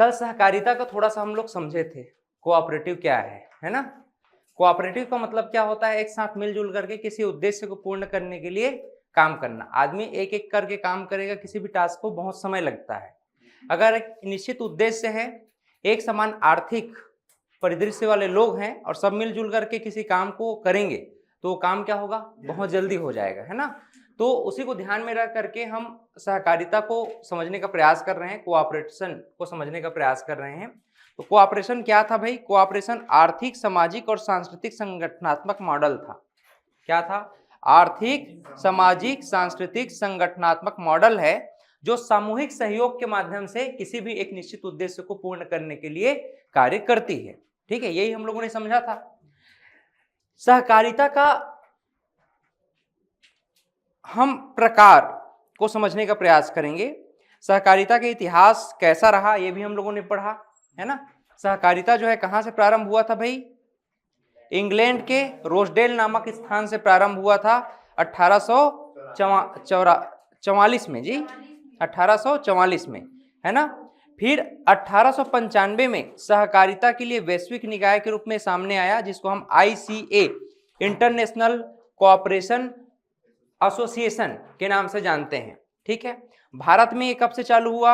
कल सहकारिता को थोड़ा सा हम लोग समझे थे, कोऑपरेटिव क्या है ना। कोऑपरेटिव का मतलब क्या होता है, एक साथ मिलजुल करके किसी उद्देश्य को पूर्ण करने के लिए काम करना। आदमी एक एक करके काम करेगा, किसी भी टास्क को बहुत समय लगता है। अगर एक निश्चित उद्देश्य है, एक समान आर्थिक परिदृश्य वाले लोग हैं और सब मिलजुल करके किसी काम को करेंगे तो वो काम क्या होगा, बहुत जल्दी हो जाएगा, है ना। तो उसी को ध्यान में रख करके हम सहकारिता को समझने का प्रयास कर रहे हैं, कोऑपरेशन को समझने का प्रयास कर रहे हैं। तो कोऑपरेशन क्या था भाई, कोऑपरेशन आर्थिक, सामाजिक और सांस्कृतिक संगठनात्मक मॉडल था। क्या था, आर्थिक, सामाजिक, सांस्कृतिक संगठनात्मक मॉडल है जो सामूहिक सहयोग के माध्यम से किसी भी एक निश्चित उद्देश्य को पूर्ण करने के लिए कार्य करती है। ठीक है, यही हम लोगों ने समझा था। सहकारिता का हम प्रकार को समझने का प्रयास करेंगे। सहकारिता के इतिहास कैसा रहा ये भी हम लोगों ने पढ़ा, है ना। सहकारिता जो है कहां से प्रारंभ हुआ था भाई, इंग्लैंड के रोजडेल नामक स्थान से प्रारंभ हुआ था 1844 में जी, 1844 में, है ना। फिर 1895 में सहकारिता के लिए वैश्विक निकाय के रूप में सामने आया, जिसको हम ICA इंटरनेशनल कोऑपरेशन एसोसिएशन के नाम से जानते हैं। ठीक है, भारत में ये कब से चालू हुआ,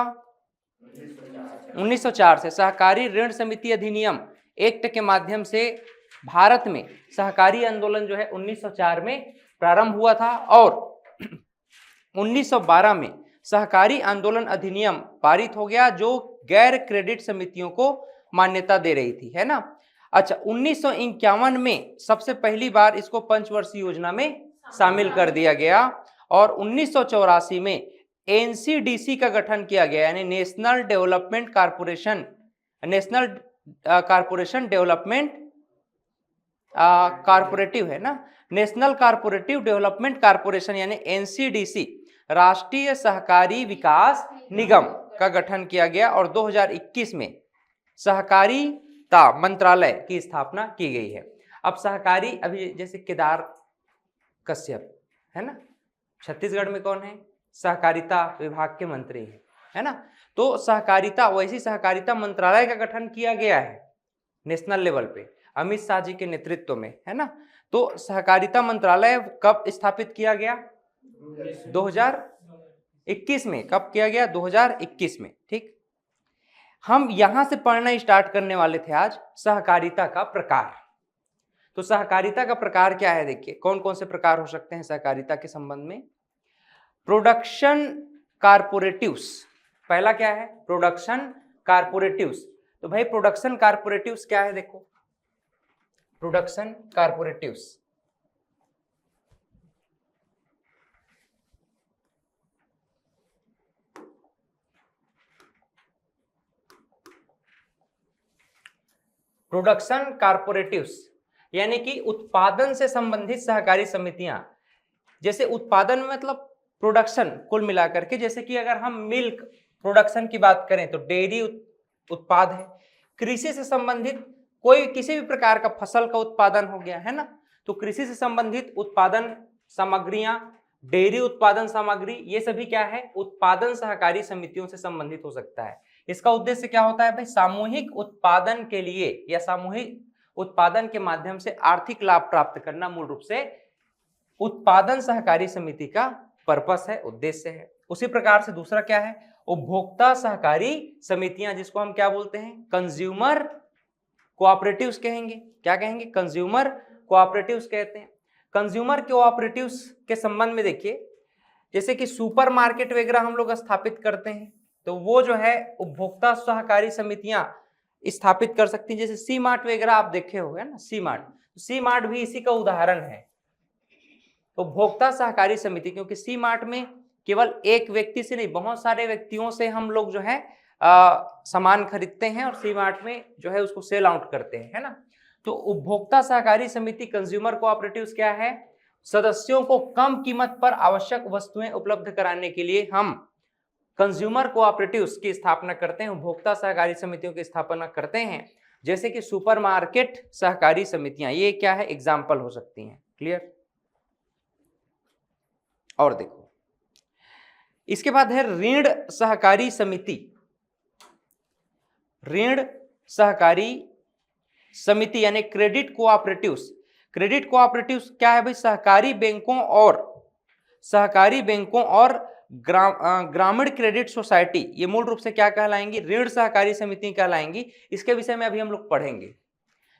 1904 से। सहकारी ऋण समिति अधिनियम एक्ट के माध्यम से भारत में सहकारी आंदोलन जो है 1904 में प्रारंभ हुआ था और 1912 में सहकारी आंदोलन अधिनियम पारित हो गया जो गैर क्रेडिट समितियों को मान्यता दे रही थी, है ना। अच्छा, 1951 में सबसे पहली बार इसको पंचवर्षीय योजना में शामिल कर दिया गया और 1984 में NCDC का गठन किया गया, यानी national development corporation, national corporation development cooperative, है ना, नेशनल कारपोरेटिव डेवलपमेंट कारपोरेशन यानी NCDC, राष्ट्रीय सहकारी विकास निगम का गठन किया गया और 2021 में सहकारिता मंत्रालय की स्थापना की गई है। अब सहकारी, अभी जैसे केदार कश्यप है ना, छत्तीसगढ़ में कौन है, सहकारिता विभाग के मंत्री हैं, है ना। तो सहकारिता, वैसी सहकारिता मंत्रालय का गठन किया गया है नेशनल लेवल पे अमित शाह जी के नेतृत्व में, है ना। तो सहकारिता मंत्रालय कब स्थापित किया गया, 2021 में। कब किया गया, 2021 में। ठीक, हम यहां से पढ़ना स्टार्ट करने वाले थे आज सहकारिता का प्रकार। तो सहकारिता का प्रकार क्या है, देखिए कौन कौन से प्रकार हो सकते हैं सहकारिता के संबंध में। प्रोडक्शन कारपोरेटिव्स, पहला क्या है, प्रोडक्शन कारपोरेटिव्स। तो भाई प्रोडक्शन कारपोरेटिव्स क्या है, देखो प्रोडक्शन कारपोरेटिव्स, प्रोडक्शन कारपोरेटिव्स यानी कि उत्पादन से संबंधित सहकारी समितियां। जैसे उत्पादन में मतलब प्रोडक्शन कुल मिलाकर के, जैसे कि अगर हम मिल्क प्रोडक्शन की बात करें तो डेयरी उत्पाद है। कृषि से संबंधित कोई किसी भी प्रकार का फसल का उत्पादन हो गया, है ना, तो कृषि से संबंधित उत्पादन सामग्रियां, डेयरी उत्पादन सामग्री, ये सभी क्या है, उत्पादन सहकारी समितियों से संबंधित हो सकता है। इसका उद्देश्य क्या होता है भाई, सामूहिक उत्पादन के लिए या सामूहिक उत्पादन के माध्यम से आर्थिक लाभ प्राप्त करना मूल रूप से उत्पादन सहकारी समिति का पर्पस है, उद्देश्य है। उसी प्रकार से दूसरा क्या है, उपभोक्ता सहकारी समितियां, जिसको हम क्या बोलते हैं, कंज्यूमर कोऑपरेटिव्स कहेंगे। क्या कहेंगे, कंज्यूमर कोऑपरेटिव्स कहते हैं। कंज्यूमर कोऑपरेटिव्स के संबंध में देखिए, जैसे कि सुपर मार्केट वगैरह हम लोग स्थापित करते हैं तो वो जो है उपभोक्ता सहकारी समितियां स्थापित कर सकती हैं। जैसे सी मार्ट वगैरह आप देखे होंगे ना, सी मार्ट भी इसी का उदाहरण है, उपभोक्ता सहकारी समिति। क्योंकि सी मार्ट में केवल एक व्यक्ति से नहीं, बहुत सारे व्यक्तियों से हम लोग जो है सामान खरीदते हैं और सी मार्ट में जो है उसको सेल आउट करते हैं, है ना। तो उपभोक्ता सहकारी समिति कंज्यूमर कोऑपरेटिव्स क्या है, सदस्यों को कम कीमत पर आवश्यक वस्तुएं उपलब्ध कराने के लिए हम कंज्यूमर कोऑपरेटिव्स की स्थापना करते हैं, उपभोक्ता सहकारी समितियों की स्थापना करते हैं। जैसे कि सुपरमार्केट सहकारी समितियां, ये क्या है, एग्जाम्पल हो सकती हैं। क्लियर। और देखो इसके बाद है ऋण सहकारी समिति। ऋण सहकारी समिति यानी क्रेडिट कोऑपरेटिव्स। क्रेडिट कोऑपरेटिव्स क्या है भाई? सहकारी बैंकों और ग्रामीण क्रेडिट सोसाइटी, ये मूल रूप से क्या कहलाएंगी? ऋण सहकारी समिति कहलाएंगी। इसके विषय में अभी हम लोग पढ़ेंगे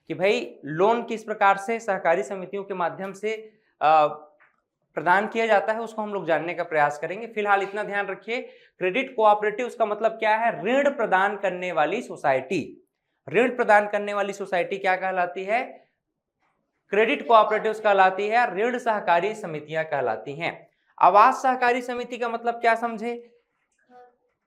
कि भाई लोन किस प्रकार से सहकारी समितियों के माध्यम से प्रदान किया जाता है, उसको हम लोग जानने का प्रयास करेंगे। फिलहाल इतना ध्यान रखिए, क्रेडिट कोऑपरेटिव का मतलब क्या है? ऋण प्रदान करने वाली सोसाइटी। ऋण प्रदान करने वाली सोसाइटी क्या कहलाती है? क्रेडिट कोऑपरेटिव कहलाती है, ऋण सहकारी समितियां कहलाती हैं। आवास सहकारी समिति का मतलब क्या समझे?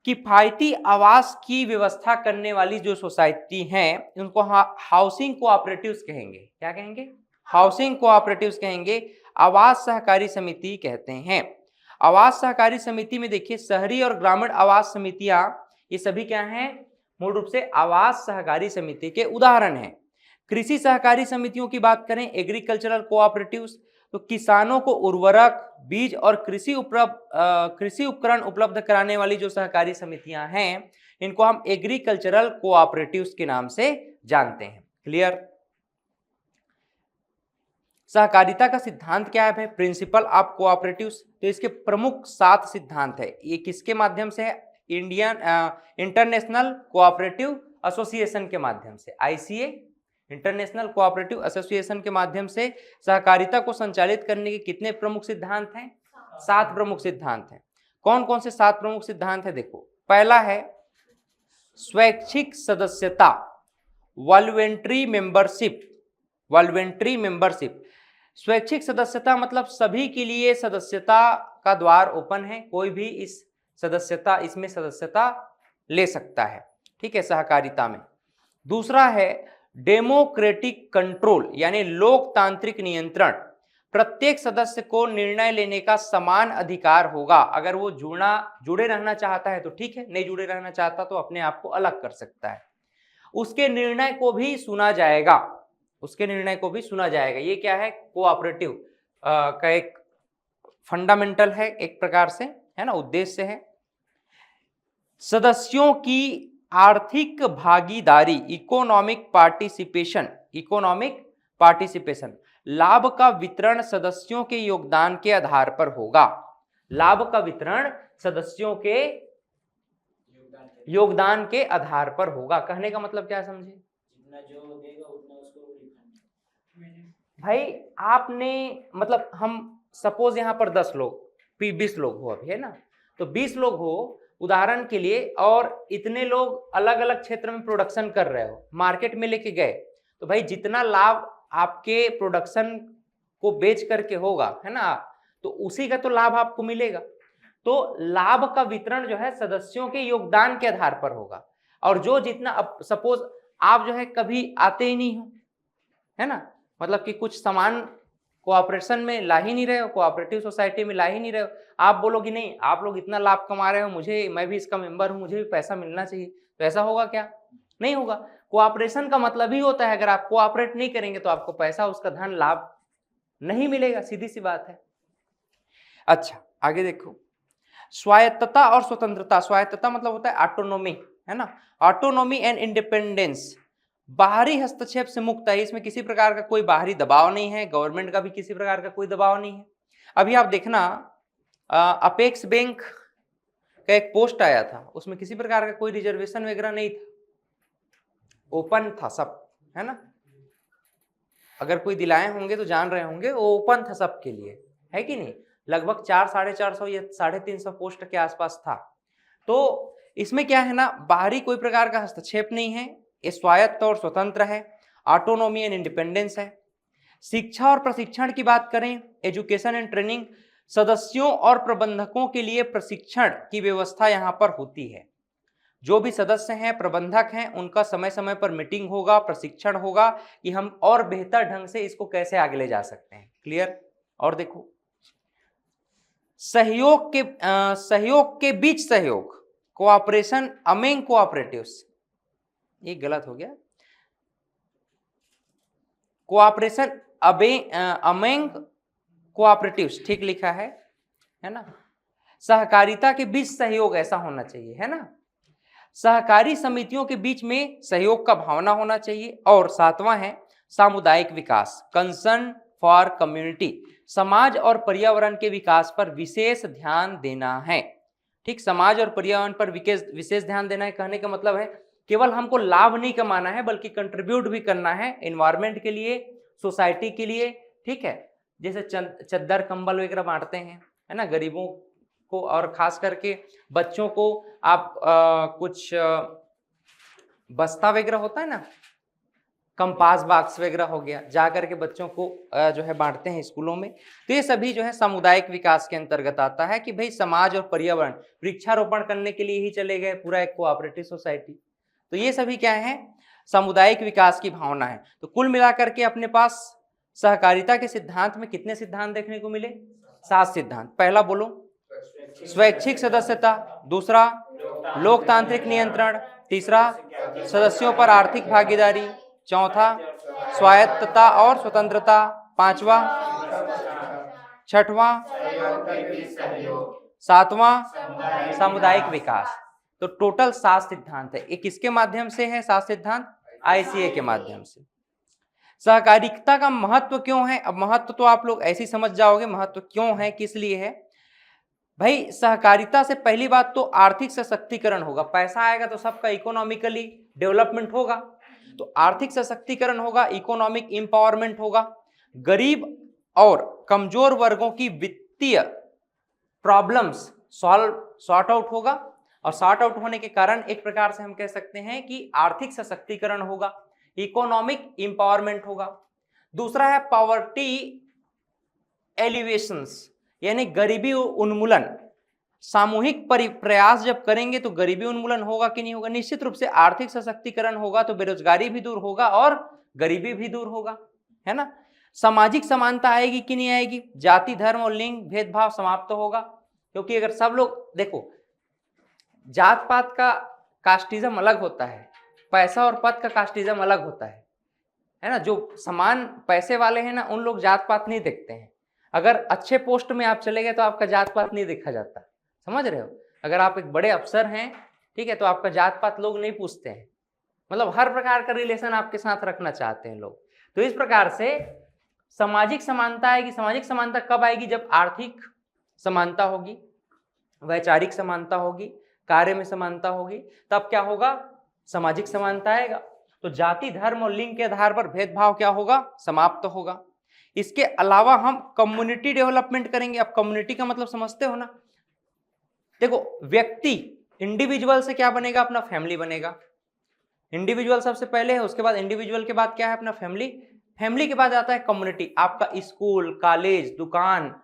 किफायती आवास की व्यवस्था करने वाली जो सोसाइटी हैं उनको हाउसिंग कोऑपरेटिव्स कहेंगे। क्या कहेंगे? हाउसिंग कोऑपरेटिव्स कहेंगे। आवास सहकारी समिति कहते हैं। आवास सहकारी समिति में देखिए शहरी और ग्रामीण आवास समितियां, ये सभी क्या हैं? मूल रूप से आवास सहकारी समिति के उदाहरण हैं। कृषि सहकारी समितियों की बात करें, एग्रीकल्चरल कोऑपरेटिव्स, तो किसानों को उर्वरक, बीज और कृषि उपकरण उपलब्ध कराने वाली जो सहकारी समितियां हैं इनको हम एग्रीकल्चरल कोऑपरेटिव्स के नाम से जानते हैं। क्लियर? सहकारिता का सिद्धांत क्या है भाई? Principle of cooperatives. तो इसके प्रमुख 7 सिद्धांत है। ये किसके माध्यम से है? इंटरनेशनल कोऑपरेटिव एसोसिएशन के माध्यम से, ICA इंटरनेशनल कोऑपरेटिव एसोसिएशन के माध्यम से सहकारिता को संचालित करने के कितने प्रमुख सिद्धांत हैं? 7 प्रमुख सिद्धांत हैं। कौन कौन से 7 प्रमुख सिद्धांत हैं? देखो, पहला है स्वैच्छिक सदस्यता, वॉलंटरी मेंबरशिप। वॉलंटरी मेंबरशिप, स्वैच्छिक सदस्यता मतलब सभी के लिए सदस्यता का द्वार ओपन है, कोई भी इसमें सदस्यता ले सकता है। ठीक है, सहकारिता में। दूसरा है डेमोक्रेटिक कंट्रोल यानी लोकतांत्रिक नियंत्रण। प्रत्येक सदस्य को निर्णय लेने का समान अधिकार होगा। अगर वो जुड़े रहना चाहता है तो ठीक है, नहीं जुड़े रहना चाहता तो अपने आप को अलग कर सकता है। उसके निर्णय को भी सुना जाएगा, ये क्या है? कोऑपरेटिव का एक फंडामेंटल है, एक प्रकार से, है ना, उद्देश्य है। सदस्यों की आर्थिक भागीदारी, इकोनॉमिक पार्टिसिपेशन, लाभ का वितरण सदस्यों के योगदान के आधार पर होगा। लाभ का वितरण सदस्यों के योगदान के आधार पर होगा। कहने का मतलब क्या समझे? जितना जो देगा उतना उसको भाई आपने, मतलब हम सपोज यहाँ पर 10 लोग 20 लोग हो अभी, है ना, तो 20 लोग हो उदाहरण के लिए, और इतने लोग अलग अलग क्षेत्र में प्रोडक्शन कर रहे हो, मार्केट में लेके गए, तो भाई जितना लाभ आपके प्रोडक्शन को बेच करके होगा, है ना, तो उसी का तो लाभ आपको मिलेगा। तो लाभ का वितरण जो है सदस्यों के योगदान के आधार पर होगा। और जो जितना, अब सपोज आप जो है कभी आते ही नहीं हो, है ना, मतलब कि कुछ सामान कोऑपरेशन में ला ही नहीं रहे हो, कोऑपरेटिव सोसाइटी में ला ही नहीं रहे हो, आप बोलोगे नहीं आप लोग इतना लाभ कमा रहे हो, मैं भी इसका मेंबर हूं, मुझे भी पैसा मिलना चाहिए, तो ऐसा होगा क्या? नहीं होगा। कोऑपरेशन का मतलब ही होता है अगर आप कोऑपरेट नहीं करेंगे तो आपको पैसा, उसका धन, लाभ नहीं मिलेगा, सीधी सी बात है। अच्छा, आगे देखो, स्वायत्तता और स्वतंत्रता। स्वायत्तता मतलब होता है ऑटोनोमी, है ना, ऑटोनोमी एंड इंडिपेंडेंस, बाहरी हस्तक्षेप से मुक्त है। इसमें किसी प्रकार का कोई बाहरी दबाव नहीं है, गवर्नमेंट का भी किसी प्रकार का कोई दबाव नहीं है। अभी आप देखना, अपेक्स बैंक का एक पोस्ट आया था, उसमें किसी प्रकार का कोई रिजर्वेशन वगैरह नहीं था, ओपन था सब, है ना, अगर कोई दिलाए होंगे तो जान रहे होंगे, वो ओपन था सबके लिए, है कि नहीं। लगभग 400-450 या 350 पोस्ट के आसपास था। तो इसमें क्या है ना, बाहरी कोई प्रकार का हस्तक्षेप नहीं है, ये स्वायत्त और स्वतंत्र है, ऑटोनॉमी एंड इंडिपेंडेंस है। शिक्षा और प्रशिक्षण की बात करें, एजुकेशन एंड ट्रेनिंग, सदस्यों और प्रबंधकों के लिए प्रशिक्षण की व्यवस्था यहाँ पर होती है। जो भी सदस्य हैं, प्रबंधक हैं, उनका समय समय पर मीटिंग होगा, प्रशिक्षण होगा कि हम और बेहतर ढंग से इसको कैसे आगे ले जा सकते हैं। क्लियर? और देखो, सहयोग के बीच सहयोग, कोऑपरेशन अमेंग कोऑपरेटिव्स, ये गलत हो गया, कोऑपरेशन अमेंग कोऑपरेटिव्स ठीक लिखा है ना। सहकारिता के बीच सहयोग ऐसा होना चाहिए, है ना। सहकारी समितियों के बीच में सहयोग का भावना होना चाहिए। और 7वां है सामुदायिक विकास, कंसर्न फॉर कम्युनिटी, समाज और पर्यावरण के विकास पर विशेष ध्यान देना है। ठीक, समाज और पर्यावरण पर विशेष ध्यान देना है, कहने का मतलब है केवल हमको लाभ नहीं कमाना है बल्कि कंट्रीब्यूट भी करना है एनवायरमेंट के लिए, सोसाइटी के लिए। ठीक है, जैसे चद्दर कंबल वगैरह बांटते हैं, है ना, गरीबों को, और खास करके बच्चों को आप कुछ बस्ता वगैरह होता है ना, कंपास बॉक्स वगैरह हो गया, जा करके बच्चों को जो है बांटते हैं स्कूलों में। तो ये सभी जो है सामुदायिक विकास के अंतर्गत आता है कि भाई समाज और पर्यावरण, वृक्षारोपण करने के लिए ही चले गए, पूरा एक कोऑपरेटिव सोसाइटी। तो ये सभी क्या है, सामुदायिक विकास की भावना है। तो कुल मिलाकर के अपने पास सहकारिता के सिद्धांत में कितने सिद्धांत देखने को मिले? 7 सिद्धांत। पहला बोलो, स्वैच्छिक सदस्यता। दूसरा, लोकतांत्रिक नियंत्रण। तीसरा, सदस्यों पर आर्थिक भागीदारी। चौथा, स्वायत्तता और स्वतंत्रता। 5वां, 6वां, 7वां सामुदायिक विकास। तो टोटल 7 सिद्धांत है। ये किसके माध्यम से है 7 सिद्धांत? ICA के माध्यम से। सहकारिता का महत्व क्यों है? अब महत्व तो आप लोग ऐसे ही समझ जाओगे, महत्व क्यों है, किस लिए है। भाई सहकारिता से पहली बात तो आर्थिक सशक्तिकरण होगा, पैसा आएगा तो सबका इकोनॉमिकली डेवलपमेंट होगा, तो आर्थिक सशक्तिकरण होगा, इकोनॉमिक एम्पावरमेंट होगा, गरीब और कमजोर वर्गों की वित्तीय प्रॉब्लम्स सॉर्ट आउट होगा, और सॉर्ट आउट होने के कारण एक प्रकार से हम कह सकते हैं कि आर्थिक सशक्तिकरण होगा, इकोनॉमिक एम्पावरमेंट होगा। दूसरा है पॉवर्टी एलिवेशंस, यानी गरीबी उन्मूलन। सामूहिक प्रयास जब करेंगे तो गरीबी उन्मूलन होगा कि नहीं होगा? निश्चित रूप से आर्थिक सशक्तिकरण होगा तो बेरोजगारी भी दूर होगा और गरीबी भी दूर होगा, है ना। सामाजिक समानता आएगी कि नहीं आएगी? जाति, धर्म और लिंग भेदभाव समाप्त होगा, क्योंकि अगर सब लोग देखो, जात पात का कास्टिज्म अलग होता है, पैसा और पद का कास्टिज्म अलग होता है ना। जो समान पैसे वाले हैं ना, उन लोग जात पात नहीं देखते हैं। अगर अच्छे पोस्ट में आप चले गए तो आपका जात पात नहीं देखा जाता, समझ रहे हो। अगर आप एक बड़े अफसर हैं, ठीक है, तो आपका जात पात लोग नहीं पूछते हैं, मतलब हर प्रकार का रिलेशन आपके साथ रखना चाहते हैं लोग। तो इस प्रकार से सामाजिक समानता आएगी। सामाजिक समानता कब आएगी? जब आर्थिक समानता होगी, वैचारिक समानता होगी, कार्य में समानता होगी, तब क्या होगा? सामाजिक समानता आएगा। तो जाति, धर्म और लिंग के आधार पर भेदभाव क्या होगा? समाप्त होगा। इसके अलावा हम कम्युनिटी डेवलपमेंट करेंगे। अब कम्युनिटी का मतलब समझते हो ना? देखो, व्यक्ति इंडिविजुअल से क्या बनेगा? अपना फैमिली बनेगा। इंडिविजुअल सबसे पहले है, उसके बाद इंडिविजुअल के बाद क्या है? अपना फैमिली। फैमिली के बाद आता है कम्युनिटी। आपका स्कूल, कॉलेज, दुकान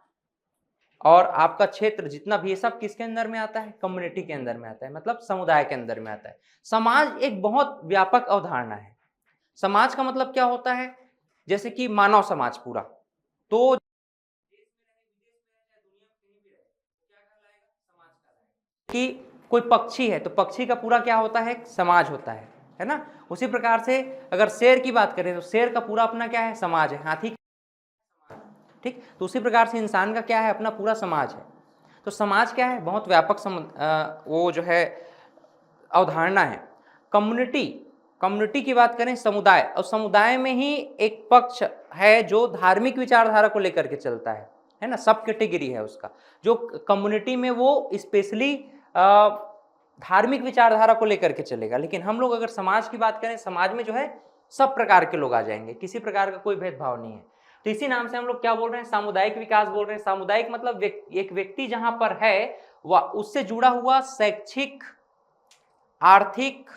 और आपका क्षेत्र जितना भी, ये सब किसके अंदर में आता है? कम्युनिटी के अंदर में आता है, मतलब समुदाय के अंदर में आता है। समाज एक बहुत व्यापक अवधारणा है। समाज का मतलब क्या होता है? जैसे कि मानव समाज पूरा, तो कि कोई पक्षी है तो पक्षी का पूरा क्या होता है? समाज होता है ना। उसी प्रकार से अगर शेर की बात करें तो शेर का पूरा अपना क्या है? समाज है। हाथी, ठीक, तो उसी प्रकार से इंसान का क्या है? अपना पूरा समाज है। तो समाज क्या है? बहुत व्यापक वो जो है अवधारणा है। कम्युनिटी की बात करें, समुदाय, और समुदाय में ही एक पक्ष है जो धार्मिक विचारधारा को लेकर के चलता है ना। सब कैटेगरी है उसका, जो कम्युनिटी में वो स्पेशली धार्मिक विचारधारा को लेकर के चलेगा। लेकिन हम लोग अगर समाज की बात करें, समाज में जो है सब प्रकार के लोग आ जाएंगे, किसी प्रकार का कोई भेदभाव नहीं है। तो इसी नाम से हम लोग क्या बोल रहे हैं? सामुदायिक विकास बोल रहे हैं। सामुदायिक मतलब एक व्यक्ति जहां पर है वह उससे जुड़ा हुआ शैक्षिक, आर्थिक,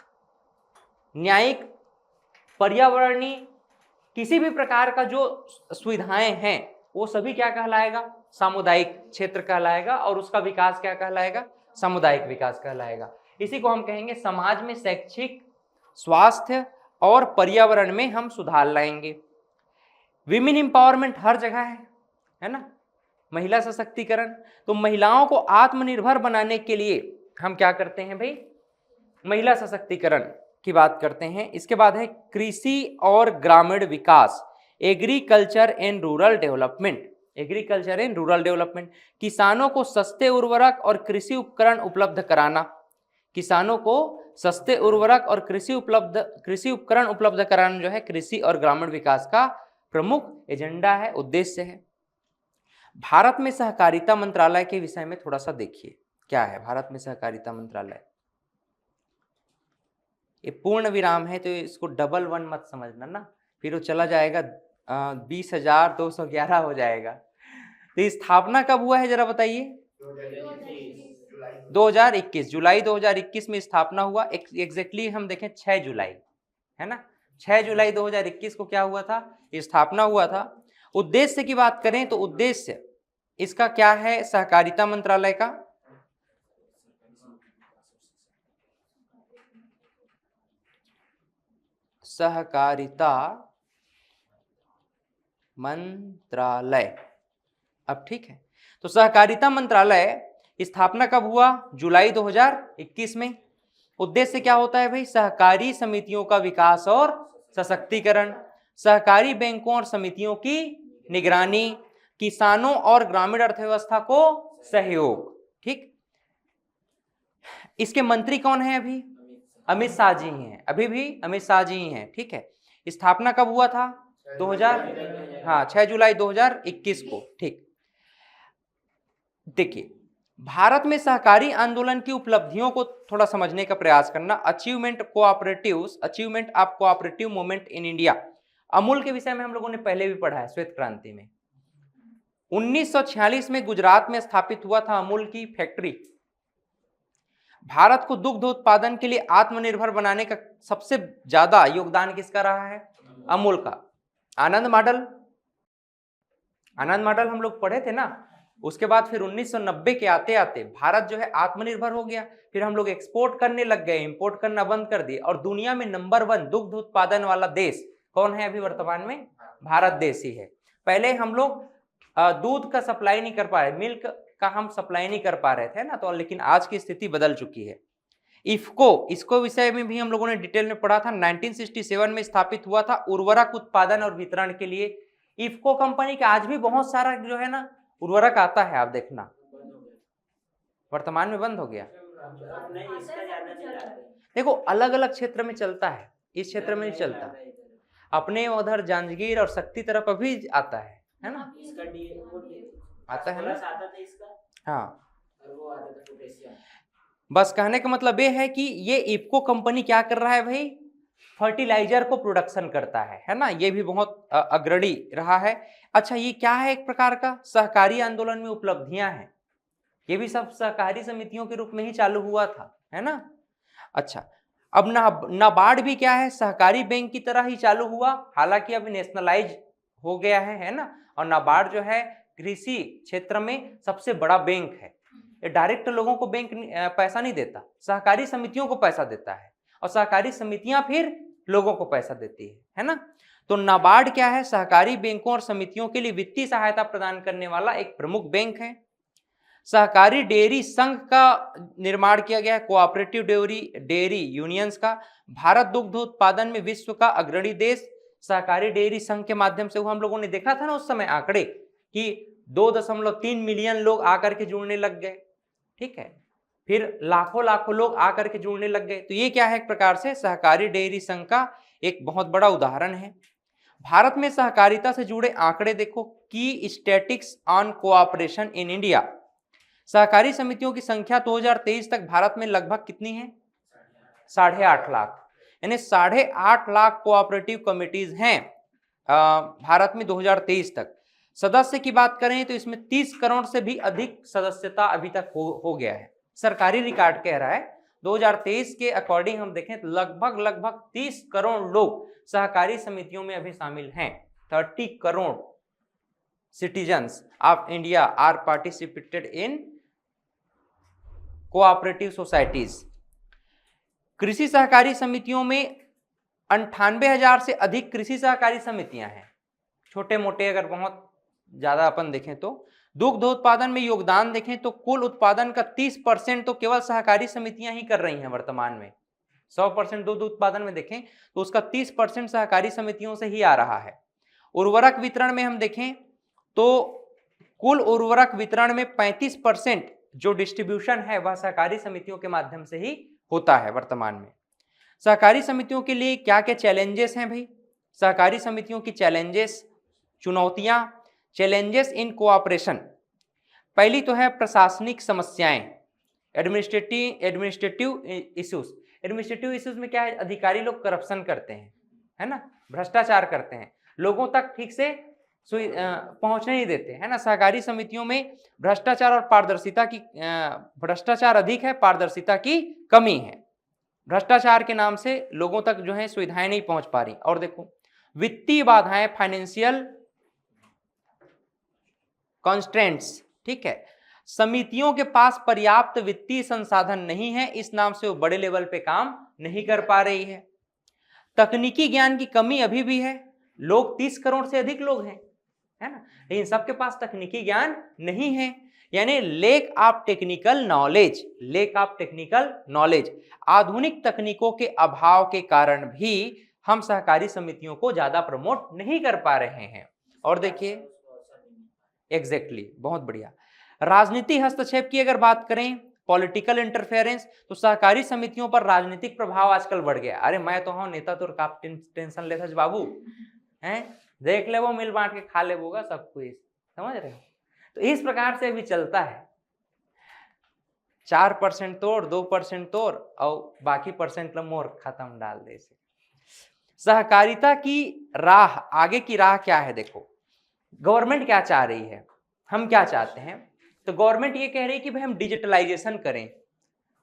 न्यायिक, पर्यावरणीय, किसी भी प्रकार का जो सुविधाएं हैं वो सभी क्या कहलाएगा? सामुदायिक क्षेत्र कहलाएगा, और उसका विकास क्या कहलाएगा? सामुदायिक विकास कहलाएगा। इसी को हम कहेंगे समाज में शैक्षिक, स्वास्थ्य और पर्यावरण में हम सुधार लाएंगे। विमेन एम्पावरमेंट हर जगह है ना। महिला सशक्तिकरण, तो महिलाओं को आत्मनिर्भर बनाने के लिए हम क्या करते हैं भाई? महिला सशक्तिकरण की बात करते हैं। इसके बाद है कृषि और ग्रामीण विकास, agriculture and rural development. Agriculture and rural development, किसानों को सस्ते उर्वरक और कृषि उपकरण उपलब्ध कराना। किसानों को सस्ते उर्वरक और कृषि उपकरण उपलब्ध कराना जो है कृषि और ग्रामीण विकास का प्रमुख एजेंडा है, उद्देश्य है। भारत में सहकारिता मंत्रालय के विषय में थोड़ा सा देखिए, क्या है भारत में सहकारिता मंत्रालय। ये पूर्ण विराम है तो इसको डबल वन मत समझना ना, फिर वो चला जाएगा 20,211 हो जाएगा। तो स्थापना कब हुआ है जरा बताइए? 2021, जुलाई 2021 में स्थापना हुआ। एग्जैक्टली हम देखें 6 जुलाई, है ना, 6 जुलाई 2021 को क्या हुआ था? स्थापना हुआ था। उद्देश्य की बात करें तो उद्देश्य इसका क्या है सहकारिता मंत्रालय का? सहकारिता मंत्रालय, अब ठीक है। तो सहकारिता मंत्रालय स्थापना कब हुआ? जुलाई 2021 में। उद्देश्य क्या होता है भाई? सहकारी समितियों का विकास और सशक्तिकरण, सहकारी बैंकों और समितियों की निगरानी, किसानों और ग्रामीण अर्थव्यवस्था को सहयोग। ठीक, इसके मंत्री कौन है अभी? अमित शाह जी हैं, अभी भी अमित शाह जी हैं। ठीक है, स्थापना कब हुआ था? 6 जुलाई 2021 को। ठीक, देखिए भारत में सहकारी आंदोलन की उपलब्धियों को थोड़ा समझने का प्रयास करना। Achievement of cooperative movement in India, Amul के विषय में हम लोगों ने पहले भी पढ़ा है श्वेत क्रांति में। 1946 में गुजरात में स्थापित हुआ था अमूल की फैक्ट्री। भारत को दुग्ध उत्पादन के लिए आत्मनिर्भर बनाने का सबसे ज्यादा योगदान किसका रहा है? अमूल का। आनंद मॉडल हम लोग पढ़े थे ना। उसके बाद फिर 1990 के आते आते भारत जो है आत्मनिर्भर हो गया, फिर हम लोग एक्सपोर्ट करने लग गए, इंपोर्ट करना बंद कर दिए, और दुनिया में नंबर 1 दुग्ध उत्पादन वाला देश कौन है अभी वर्तमान में? भारत देश ही है। पहले हम लोग दूध का सप्लाई नहीं कर पा रहे, मिल्क का हम सप्लाई नहीं कर पा रहे थे ना, तो लेकिन आज की स्थिति बदल चुकी है। इसको विषय में भी हम लोगों ने डिटेल में पढ़ा था। 1967 में स्थापित हुआ था उर्वरक उत्पादन और वितरण के लिए। इफको कंपनी का आज भी बहुत सारा जो है ना उर्वरक आता है, आप देखना वर्तमान में बंद हो गया। देखो अलग अलग क्षेत्र में चलता है, इस क्षेत्र में नहीं चलता। अपने उधर जांजगीर और शक्ति तरफ अभी आता है ना, आता है ना। हाँ, बस कहने का मतलब ये है कि ये इफको कंपनी क्या कर रहा है भाई? फर्टिलाइजर को प्रोडक्शन करता है ना, ये भी बहुत अग्रणी रहा है। अच्छा, ये क्या है? एक प्रकार का सहकारी आंदोलन में उपलब्धियां हैं। ये भी सब सहकारी समितियों के रूप में ही चालू हुआ था, है ना। अच्छा, अब नाबार्ड भी क्या है? सहकारी बैंक की तरह ही चालू हुआ, हालांकि अभी नेशनलाइज हो गया है ना। और नाबार्ड जो है कृषि क्षेत्र में सबसे बड़ा बैंक है। ये डायरेक्ट लोगों को बैंक पैसा नहीं देता, सहकारी समितियों को पैसा देता है, और सहकारी समितियां फिर लोगों को पैसा देती है ना। तो नाबार्ड क्या है? सहकारी बैंकों और समितियों के लिए वित्तीय सहायता प्रदान करने वाला एक प्रमुख बैंक है। सहकारी डेयरी संघ का निर्माण किया गया है, कोऑपरेटिव डेयरी यूनियंस का। भारत दुग्ध उत्पादन में विश्व का अग्रणी देश सहकारी डेयरी संघ के माध्यम से हुआ। हम लोगों ने देखा था ना उस समय आंकड़े कि 2.3 मिलियन लोग आकर के जुड़ने लग गए। ठीक है, फिर लाखों लोग आकर के जुड़ने लग गए। तो ये क्या है? एक प्रकार से सहकारी डेयरी संघ का एक बहुत बड़ा उदाहरण है। भारत में सहकारिता से जुड़े आंकड़े देखो, की statistics on cooperation in India. सहकारी समितियों की संख्या 2023 तक भारत में लगभग कितनी है? 8.5 लाख, यानी 8.5 लाख कोऑपरेटिव कमिटीज हैं भारत में 2023 तक। सदस्य की बात करें तो इसमें 30 करोड़ से भी अधिक सदस्यता अभी तक हो गया है। सरकारी रिकॉर्ड कह रहा है 2023 के अकॉर्डिंग हम देखें तो लगभग 30 करोड़ लोग सहकारी समितियों में अभी शामिल हैं। 30 crore citizens of India are participated in cooperative societies. कृषि सहकारी समितियों में 98,000 से अधिक कृषि सहकारी समितियां हैं। छोटे मोटे अगर बहुत ज्यादा अपन देखें तो दुग्ध उत्पादन में योगदान देखें तो कुल उत्पादन का 30% तो केवल सहकारी समितियां ही कर रही हैं वर्तमान में। 100% दूध उत्पादन में देखें तो उसका 30% सहकारी समितियों से ही आ रहा है। उर्वरक वितरण में हम देखें तो कुल उर्वरक वितरण में 35% जो डिस्ट्रीब्यूशन है वह सहकारी समितियों के माध्यम से ही होता है वर्तमान में। सहकारी समितियों के लिए क्या क्या चैलेंजेस हैं भाई? सहकारी समितियों की चैलेंजेस, चुनौतियां, चैलेंजेस इन कोऑपरेशन। पहली तो है प्रशासनिक समस्याएं, एडमिनिस्ट्रेटिव इश्यूज। एडमिनिस्ट्रेटिव इश्यूज में क्या है, अधिकारी लोग करप्शन करते हैं, है ना, भ्रष्टाचार करते हैं, लोगों तक ठीक से पहुंचने नहीं देते, है ना। सहकारी समितियों में भ्रष्टाचार और पारदर्शिता की भ्रष्टाचार अधिक है, पारदर्शिता की कमी है। भ्रष्टाचार के नाम से लोगों तक जो है सुविधाएं नहीं पहुंच पा रही। और देखो वित्तीय बाधाएं, फाइनेंशियल कॉन्स्ट्रेंट्स, ठीक है, समितियों के पास पर्याप्त वित्तीय संसाधन नहीं है, इस नाम से वो बड़े लेवल पे काम नहीं कर पा रही है। तकनीकी ज्ञान की कमी अभी भी है, लोग 30 करोड़ से अधिक लोग हैं, है ना, लेकिन सबके पास तकनीकी ज्ञान नहीं है, यानी lake of technical knowledge, lake of technical knowledge. आधुनिक तकनीकों के अभाव के कारण भी हम सहकारी समितियों को ज्यादा प्रमोट नहीं कर पा रहे हैं। और देखिए एग्जैक्टली बहुत बढ़िया। राजनीति हस्तक्षेप की अगर बात करें, पॉलिटिकल इंटरफेरेंस, तो सहकारी समितियों पर राजनीतिक प्रभाव आजकल बढ़ गया। अरे मैं तो हूं नेता, तो टेंशन ले बाबू, हैं, देख ले वो मिल बांट के खा ले होगा सब कुछ, समझ रहे हो। तो इस प्रकार से अभी चलता है, 4% तोड़, 2% तोड़ और बाकी परसेंट मोर खत्म डाल दे इसे। सहकारिता की राह, आगे की राह क्या है? देखो गवर्नमेंट क्या चाह रही है, हम क्या चाहते हैं। तो गवर्नमेंट ये कह रही है कि भाई हम डिजिटलाइजेशन करें।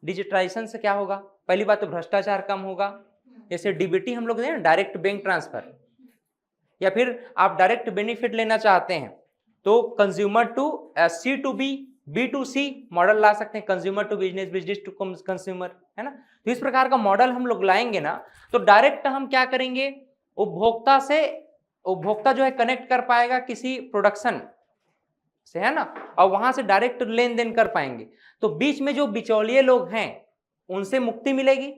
डिजिटलाइजेशन से क्या होगा? पहली बात तो भ्रष्टाचार कम होगा, जैसे डीबीटी हम लोग दें, डायरेक्ट बैंक ट्रांसफर, या फिर आप डायरेक्ट बेनिफिट लेना चाहते हैं तो consumer to C to B, B to C model ला सकते हैं, consumer to business, business to consumer, है ना। तो इस प्रकार का मॉडल हम लोग लाएंगे ना, तो डायरेक्ट हम क्या करेंगे, उपभोक्ता से, उपभोक्ता जो है कनेक्ट कर पाएगा किसी प्रोडक्शन से, है ना, और वहां से डायरेक्ट लेन देन कर पाएंगे। तो बीच में जो बिचौलिए लोग हैं उनसे मुक्ति मिलेगी।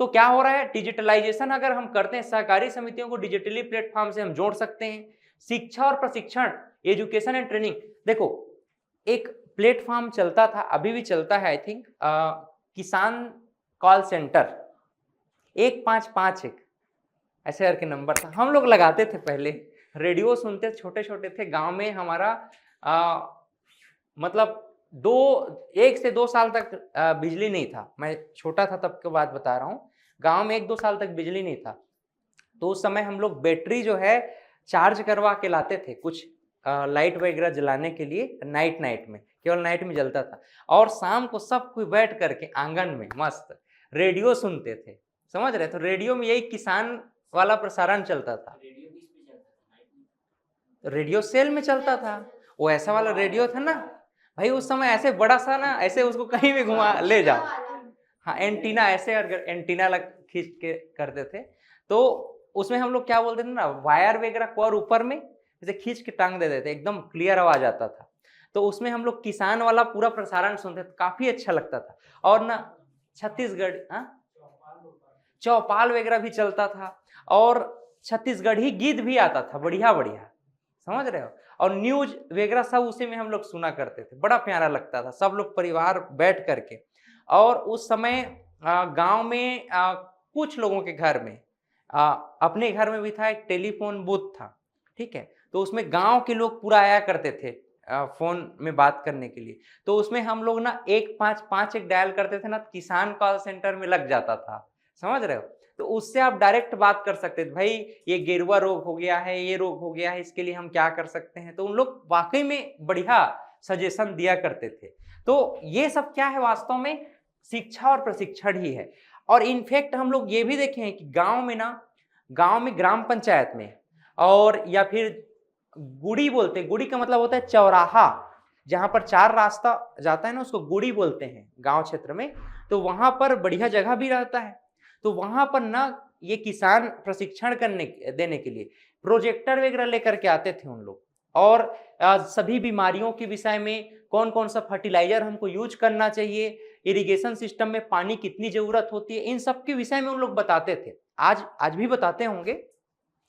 तो क्या हो रहा है, डिजिटलाइजेशन अगर हम करते हैं, सहकारी समितियों को डिजिटली प्लेटफॉर्म से हम जोड़ सकते हैं। शिक्षा और प्रशिक्षण, एजुकेशन एंड ट्रेनिंग। देखो एक प्लेटफॉर्म चलता था, अभी भी चलता है आई थिंक, किसान कॉल सेंटर 1551 ऐसे करके नंबर था, हम लोग लगाते थे पहले, रेडियो सुनते, छोटे छोटे थे गांव में। हमारा मतलब 1 से 2 साल तक बिजली नहीं था, मैं छोटा था तब की बात बता रहा हूँ। गांव में 1-2 साल तक बिजली नहीं था, तो उस समय हम लोग बैटरी जो है चार्ज करवा के लाते थे, कुछ लाइट वगैरह जलाने के लिए, नाइट में, केवल नाइट में जलता था। और शाम को सब कोई बैठ करके आंगन में मस्त रेडियो सुनते थे, समझ रहे। तो रेडियो में यही किसान वाला प्रसारण चलता था, रेडियो सेल में चलता था, वो ऐसा वाला रेडियो था ना भाई, उस समय ऐसे बड़ा सा ना, ऐसे उसको कहीं भी घुमा ले जाओ, हाँ एंटीना, ऐसे एंटीना लग खींच के करते थे। तो उसमें हम लोग क्या बोलते थे ना, वायर वगैरह को ऊपर में जैसे खींच के टांग देते थे, एकदम क्लियर आवाज आता था। तो उसमें हम लोग किसान वाला पूरा प्रसारण सुनते थे, काफी अच्छा लगता था। और ना छत्तीसगढ़ चौपाल वगैरह भी चलता था, और छत्तीसगढ़ी गीत भी आता था, बढ़िया बढ़िया, समझ रहे हो। और न्यूज वगैरह सब उसी में हम लोग सुना करते थे, बड़ा प्यारा लगता था, सब लोग परिवार बैठ करके। और उस समय गांव में कुछ लोगों के घर में, अपने घर में भी था, एक टेलीफोन बूथ था, ठीक है। तो उसमें गांव के लोग पूरा आया करते थे फोन में बात करने के लिए। तो उसमें हम लोग ना 1551 डायल करते थे ना, किसान कॉल सेंटर में लग जाता था, समझ रहे हो। तो उससे आप डायरेक्ट बात कर सकते थे, भाई ये गेरुआ रोग हो गया है, ये रोग हो गया है, इसके लिए हम क्या कर सकते हैं। तो उन लोग वाकई में बढ़िया सजेशन दिया करते थे। तो ये सब क्या है, वास्तव में शिक्षा और प्रशिक्षण ही है। और इनफैक्ट हम लोग ये भी देखे हैं कि गांव में ना, गांव में ग्राम पंचायत में, और या फिर गुड़ी बोलते हैं, गुड़ी का मतलब होता है चौराहा, जहां पर 4 रास्ता जाता है ना, उसको गुड़ी बोलते हैं गांव क्षेत्र में। तो वहां पर बढ़िया जगह भी रहता है। तो वहां पर ना ये किसान प्रशिक्षण देने के लिए प्रोजेक्टर वगैरह लेकर के आते थे उन लोग, और सभी बीमारियों के विषय में, कौन कौन सा फर्टिलाइजर हमको यूज करना चाहिए, इरिगेशन सिस्टम में पानी कितनी जरूरत होती है, इन सब के विषय में उन लोग बताते थे। आज भी बताते होंगे,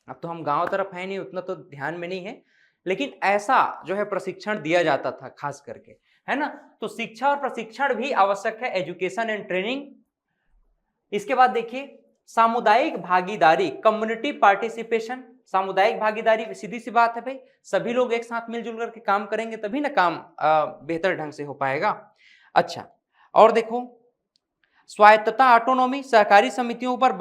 अब तो हम गांव तरफ है नहीं, उतना तो ध्यान में नहीं है, लेकिन ऐसा जो है प्रशिक्षण दिया जाता था खास करके, है ना। तो शिक्षा और प्रशिक्षण भी आवश्यक है, एजुकेशन एंड ट्रेनिंग। इसके बाद देखिए सामुदायिक भागीदारी, कम्युनिटी पार्टिसिपेशन। सामुदायिक भागीदारी सीधी सी बात है भाई, सभी लोग एक साथ मिलजुल करके काम करेंगे तभी ना काम बेहतर ढंग से हो पाएगा। अच्छा, और देखो स्वायत्तता, ऑटोनॉमी, सहकारी समितियों पर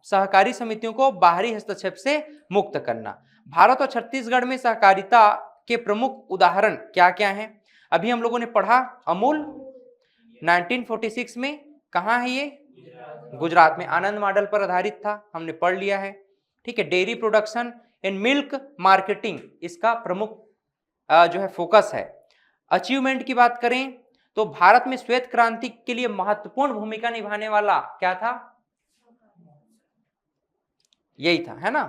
सहकारी समितियों को बाहरी हस्तक्षेप से मुक्त करना। भारत और छत्तीसगढ़ में सहकारिता के प्रमुख उदाहरण क्या क्या हैं? अभी हम लोगों ने पढ़ा अमूल 1946 में, कहाँ है ये? गुजरात में, आनंद मॉडल पर आधारित था, हमने पढ़ लिया है। ठीक है, dairy production and milk marketing इसका प्रमुख जो है फोकस है। अचीवमेंट की बात करें तो भारत में श्वेत क्रांति के लिए महत्वपूर्ण भूमिका निभाने वाला क्या था? यही था, है ना,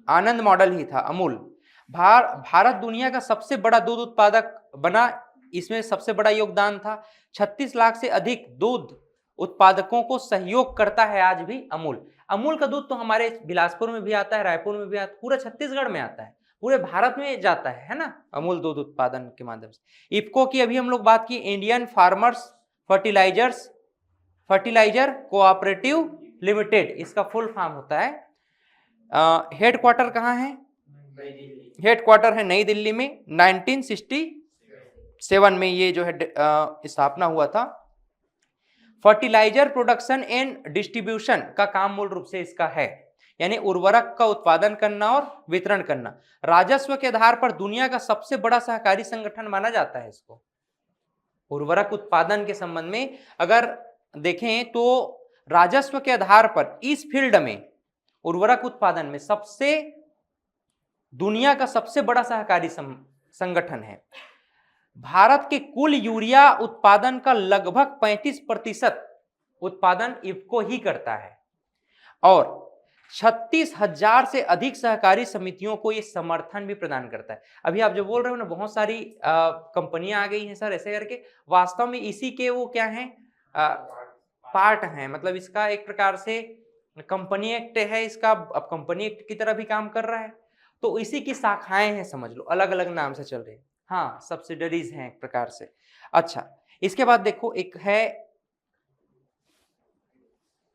आनंद मॉडल ही था, अमूल। भारत दुनिया का सबसे बड़ा दूध उत्पादक बना, इसमें सबसे बड़ा योगदान था। 36 लाख से अधिक दूध उत्पादकों को सहयोग करता है आज भी अमूल। अमूल का दूध तो हमारे बिलासपुर में भी आता है, रायपुर में भी आता है, पूरे छत्तीसगढ़ में आता है, पूरे भारत में जाता है ना, अमूल दूध उत्पादन के माध्यम से। इफको की अभी हम लोग बात की, Indian farmers fertiliser cooperative limited, इसका फुल फॉर्म होता है। हेडक्वार्टर कहाँ है? हेडक्वार्टर है नई दिल्ली में। 1967 में ये जो है स्थापना हुआ था। फर्टिलाइजर प्रोडक्शन एंड डिस्ट्रीब्यूशन का काम मूल रूप से इसका है, यानी उर्वरक का उत्पादन करना और वितरण करना। राजस्व के आधार पर दुनिया का सबसे बड़ा सहकारी संगठन माना जाता है इसको। उर्वरक उत्पादन के संबंध में अगर देखें तो राजस्व के आधार पर इस फील्ड में, उर्वरक उत्पादन में सबसे दुनिया का सबसे बड़ा सहकारी संगठन है। भारत के कुल यूरिया उत्पादन का लगभग 35% उत्पादन इफको ही करता है और 36,000 से अधिक सहकारी समितियों को ये समर्थन भी प्रदान करता है। अभी आप जो बोल रहे हो ना, बहुत सारी कंपनियां आ गई हैं सर ऐसे करके, वास्तव में इसी के वो क्या हैं, पार्ट हैं। मतलब इसका एक प्रकार से कंपनी एक्ट है, इसका अब कंपनी एक्ट की तरह भी काम कर रहा है, तो इसी की शाखाएं हैं, समझ लो, अलग अलग नाम से चल रही है। हाँ, सब्सिडरीज हैं एक प्रकार से। अच्छा, इसके बाद देखो एक है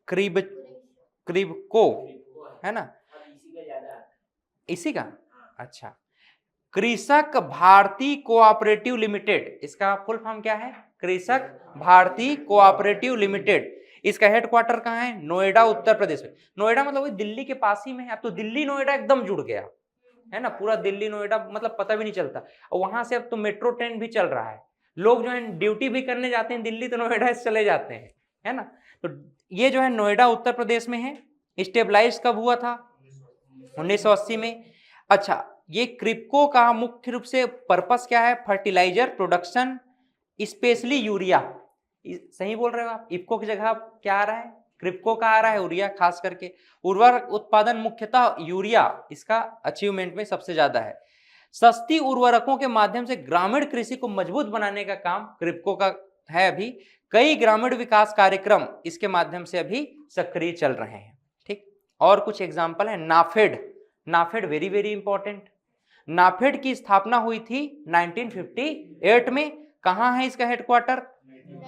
क्रिबको, है ना, इसी का। अच्छा, कृषक भारती कोऑपरेटिव लिमिटेड, इसका फुल फॉर्म क्या है? कृषक भारती कोऑपरेटिव लिमिटेड। इसका हेडक्वार्टर कहाँ है? नोएडा, उत्तर प्रदेश में। नोएडा मतलब दिल्ली के पास ही में है। अब तो दिल्ली नोएडा एकदम जुड़ गया है ना, पूरा दिल्ली नोएडा मतलब पता भी नहीं चलता। और वहां से अब तो मेट्रो ट्रेन भी चल रहा है, लोग जो है ड्यूटी भी करने जाते हैं दिल्ली तो नोएडा से चले जाते हैं, है ना। तो ये जो है नोएडा उत्तर प्रदेश में है। स्टेबलाइज कब हुआ था? 1980 में। अच्छा, ये क्रिप्को का मुख्य रूप से पर्पस क्या है? Fertiliser production, specially urea. सही बोल रहे हो आप, इफको की जगह क्या आ रहा है? क्रिप्को का आ रहा है, यूरिया खास करके। उर्वरक उत्पादन मुख्यतः यूरिया, इसका अचीवमेंट में सबसे ज्यादा है। सस्ती उर्वरकों के माध्यम से ग्रामीण कृषि को मजबूत बनाने का काम क्रिप्को का है। अभी कई ग्रामीण विकास कार्यक्रम इसके माध्यम से अभी सक्रिय चल रहे हैं। ठीक, और कुछ एग्जाम्पल है। NAFED, NAFED very very important. NAFED की स्थापना हुई थी 1958 में। कहाँ है इसका हेडक्वार्टर?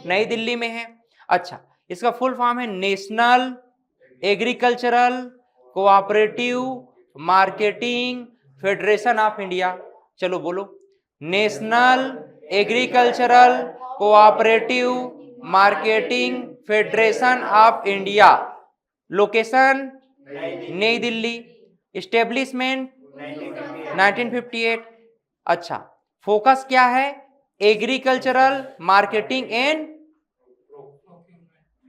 नई दिल्ली में है। अच्छा, इसका फुल फॉर्म है national agricultural cooperative marketing federation of India. चलो बोलो, national agricultural cooperative marketing federation of India. Location नई दिल्ली। एस्टेब्लिशमेंट 1958। अच्छा, फोकस क्या है? एग्रीकल्चरल मार्केटिंग एंड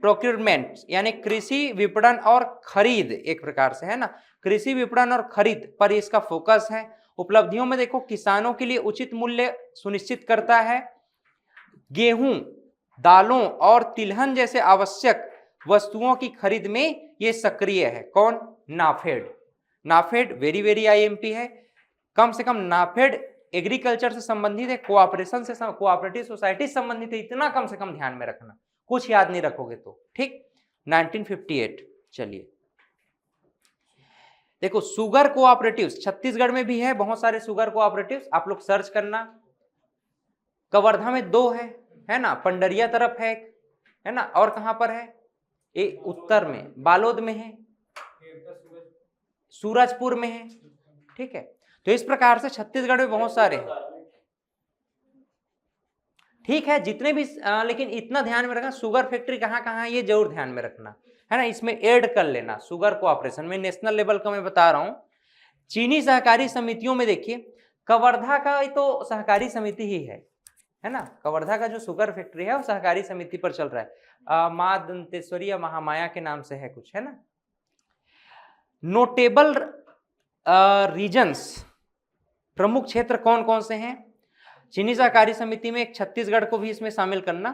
प्रोक्योरमेंट, यानी कृषि विपणन और खरीद, एक प्रकार से, है ना, कृषि विपणन और खरीद पर इसका फोकस है। उपलब्धियों में देखो, किसानों के लिए उचित मूल्य सुनिश्चित करता है। गेहूं, दालों और तिलहन जैसे आवश्यक वस्तुओं की खरीद में ये सक्रिय है। कौन? NAFED. NAFED very very IMP है। कम से कम नाफेड एग्रीकल्चर से संबंधित है, कोऑपरेशन से, कोऑपरेटिव सोसाइटी से संबंधित है, इतना कम से कम ध्यान में रखना, कुछ याद नहीं रखोगे तो। ठीक, 1958। चलिए देखो, सुगर कोऑपरेटिव्स छत्तीसगढ़ में भी है, बहुत सारे सुगर कोऑपरेटिव्स, आप लोग सर्च करना। कवर्धा में 2 है ना, पंडरिया तरफ है, है ना, और कहां पर है, ये उत्तर में बालोद में है, सूरजपुर में है, ठीक है। तो इस प्रकार से छत्तीसगढ़ में बहुत सारे हैं, ठीक है, जितने भी लेकिन इतना ध्यान में रखना शुगर फैक्ट्री कहाँ कहाँ है ये जरूर ध्यान में रखना, है ना, इसमें ऐड कर लेना शुगर कोऑपरेशन में, नेशनल लेवल का मैं बता रहा हूं। चीनी सहकारी समितियों में देखिए कवर्धा का तो सहकारी समिति ही है ना, कवर्धा का जो शुगर फैक्ट्री है वो सहकारी समिति पर चल रहा है, माँ दंतेश्वरी या महामाया के नाम से है कुछ, है ना। नोटेबल रीजन्स, प्रमुख क्षेत्र कौन कौन से हैं चीनी सहकारी समिति में, एक छत्तीसगढ़ को भी इसमें शामिल करना,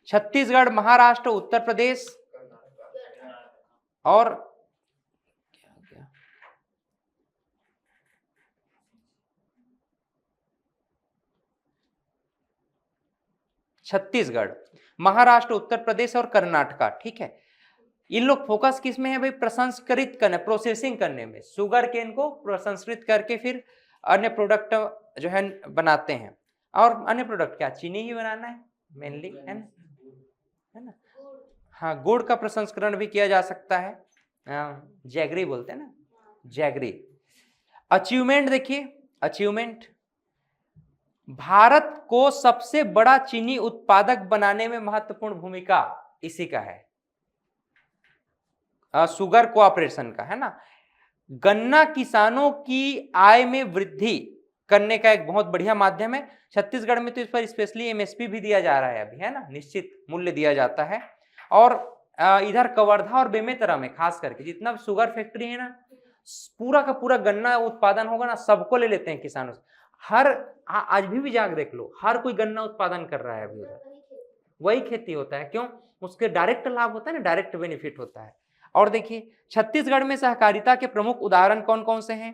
छत्तीसगढ़, महाराष्ट्र, उत्तर प्रदेश और छत्तीसगढ़, महाराष्ट्र, उत्तर प्रदेश और कर्नाटका, ठीक है। इन लोग फोकस किस में है भाई, प्रसंस्कृत करने, प्रोसेसिंग करने में, शुगर केन को प्रसंस्कृत करके फिर अन्य प्रोडक्ट जो है बनाते हैं, और अन्य प्रोडक्ट क्या, चीनी ही बनाना है मेनली, है ना, हाँ, गुड़ का प्रसंस्करण भी किया जा सकता है, जैगरी बोलते हैं ना, जैगरी। अचीवमेंट देखिए, अचीवमेंट, भारत को सबसे बड़ा चीनी उत्पादक बनाने में महत्वपूर्ण भूमिका इसी का है, शुगर कोऑपरेशन का, है ना। गन्ना किसानों की आय में वृद्धि करने का एक बहुत बढ़िया माध्यम है, छत्तीसगढ़ में तो इस पर स्पेशली एमएसपी भी दिया जा रहा है अभी, है ना, निश्चित मूल्य दिया जाता है। और इधर कवर्धा और बेमेतरा में खास करके जितना शुगर फैक्ट्री है ना, पूरा का पूरा गन्ना उत्पादन होगा ना, सबको ले लेते हैं किसानों से, हर आज भी जाग देख लो, हर कोई गन्ना उत्पादन कर रहा है अभी उधर, वही खेती होता है, क्यों, उसके डायरेक्ट लाभ होता है ना, डायरेक्ट बेनिफिट होता है। और देखिए छत्तीसगढ़ में सहकारिता के प्रमुख उदाहरण कौन कौन से हैं,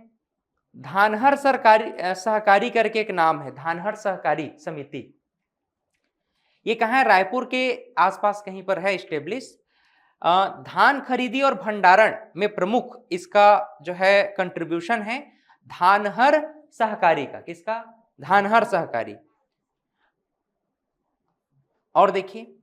धानहर सहकारी करके एक नाम है, धानहर सहकारी समिति, ये कहाँ है, रायपुर के आसपास कहीं पर है स्टेब्लिश। धान खरीदी और भंडारण में प्रमुख इसका जो है कंट्रीब्यूशन है धानहर सहकारी का, किसका, धानहर सहकारी। और देखिए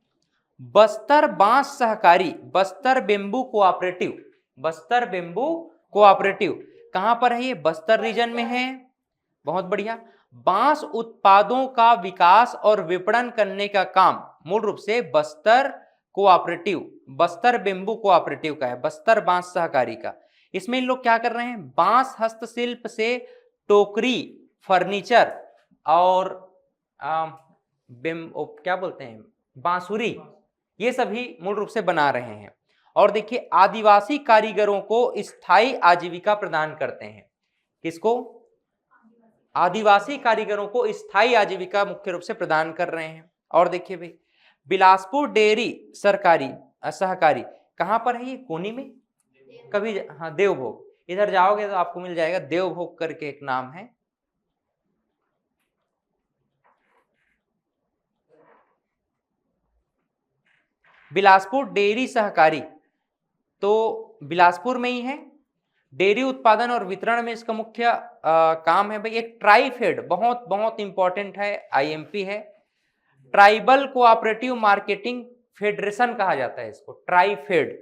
बस्तर बांस सहकारी, Bastar bamboo cooperative, Bastar bamboo cooperative कहां पर है, ये बस्तर रीजन में है, बहुत बढ़िया। बांस उत्पादों का विकास और विपणन करने का काम मूल रूप से Bastar cooperative, Bastar bamboo cooperative का है, बस्तर बांस सहकारी का। इसमें इन लोग क्या कर रहे हैं, बांस हस्तशिल्प से टोकरी, फर्नीचर और क्या बोलते हैं, बांसुरी, ये सभी मूल रूप से बना रहे हैं। और देखिए आदिवासी कारीगरों को स्थायी आजीविका प्रदान करते हैं, किसको, आदिवासी कारीगरों को स्थायी आजीविका मुख्य रूप से प्रदान कर रहे हैं। और देखिए भाई बिलासपुर डेयरी सरकारी सहकारी कहां पर है, ये कोनी में, कभी, हाँ, देवभोग, इधर जाओगे तो आपको मिल जाएगा, देवभोग करके एक नाम है। बिलासपुर डेयरी सहकारी तो बिलासपुर में ही है, डेयरी उत्पादन और वितरण में इसका मुख्य काम है भाई। एक ट्राइफेड बहुत बहुत इंपॉर्टेंट है, आईएमपी है, ट्राइबल कोऑपरेटिव मार्केटिंग फेडरेशन कहा जाता है इसको, ट्राइफेड,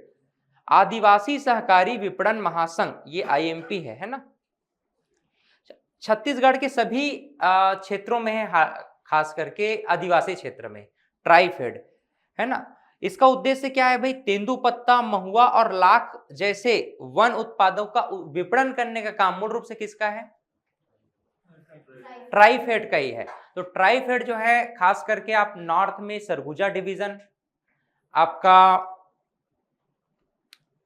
आदिवासी सहकारी विपणन महासंघ, ये आईएमपी है ना। छत्तीसगढ़ के सभी क्षेत्रों में है, खास करके आदिवासी क्षेत्र में ट्राइफेड, है ना। इसका उद्देश्य क्या है भाई, तेंदुपत्ता, महुआ और लाख जैसे वन उत्पादों का विपणन करने का काम मूल रूप से किसका है, ट्राइफेड का ही है। तो ट्राइफेड जो है खास करके आप नॉर्थ में सरगुजा डिवीजन आपका,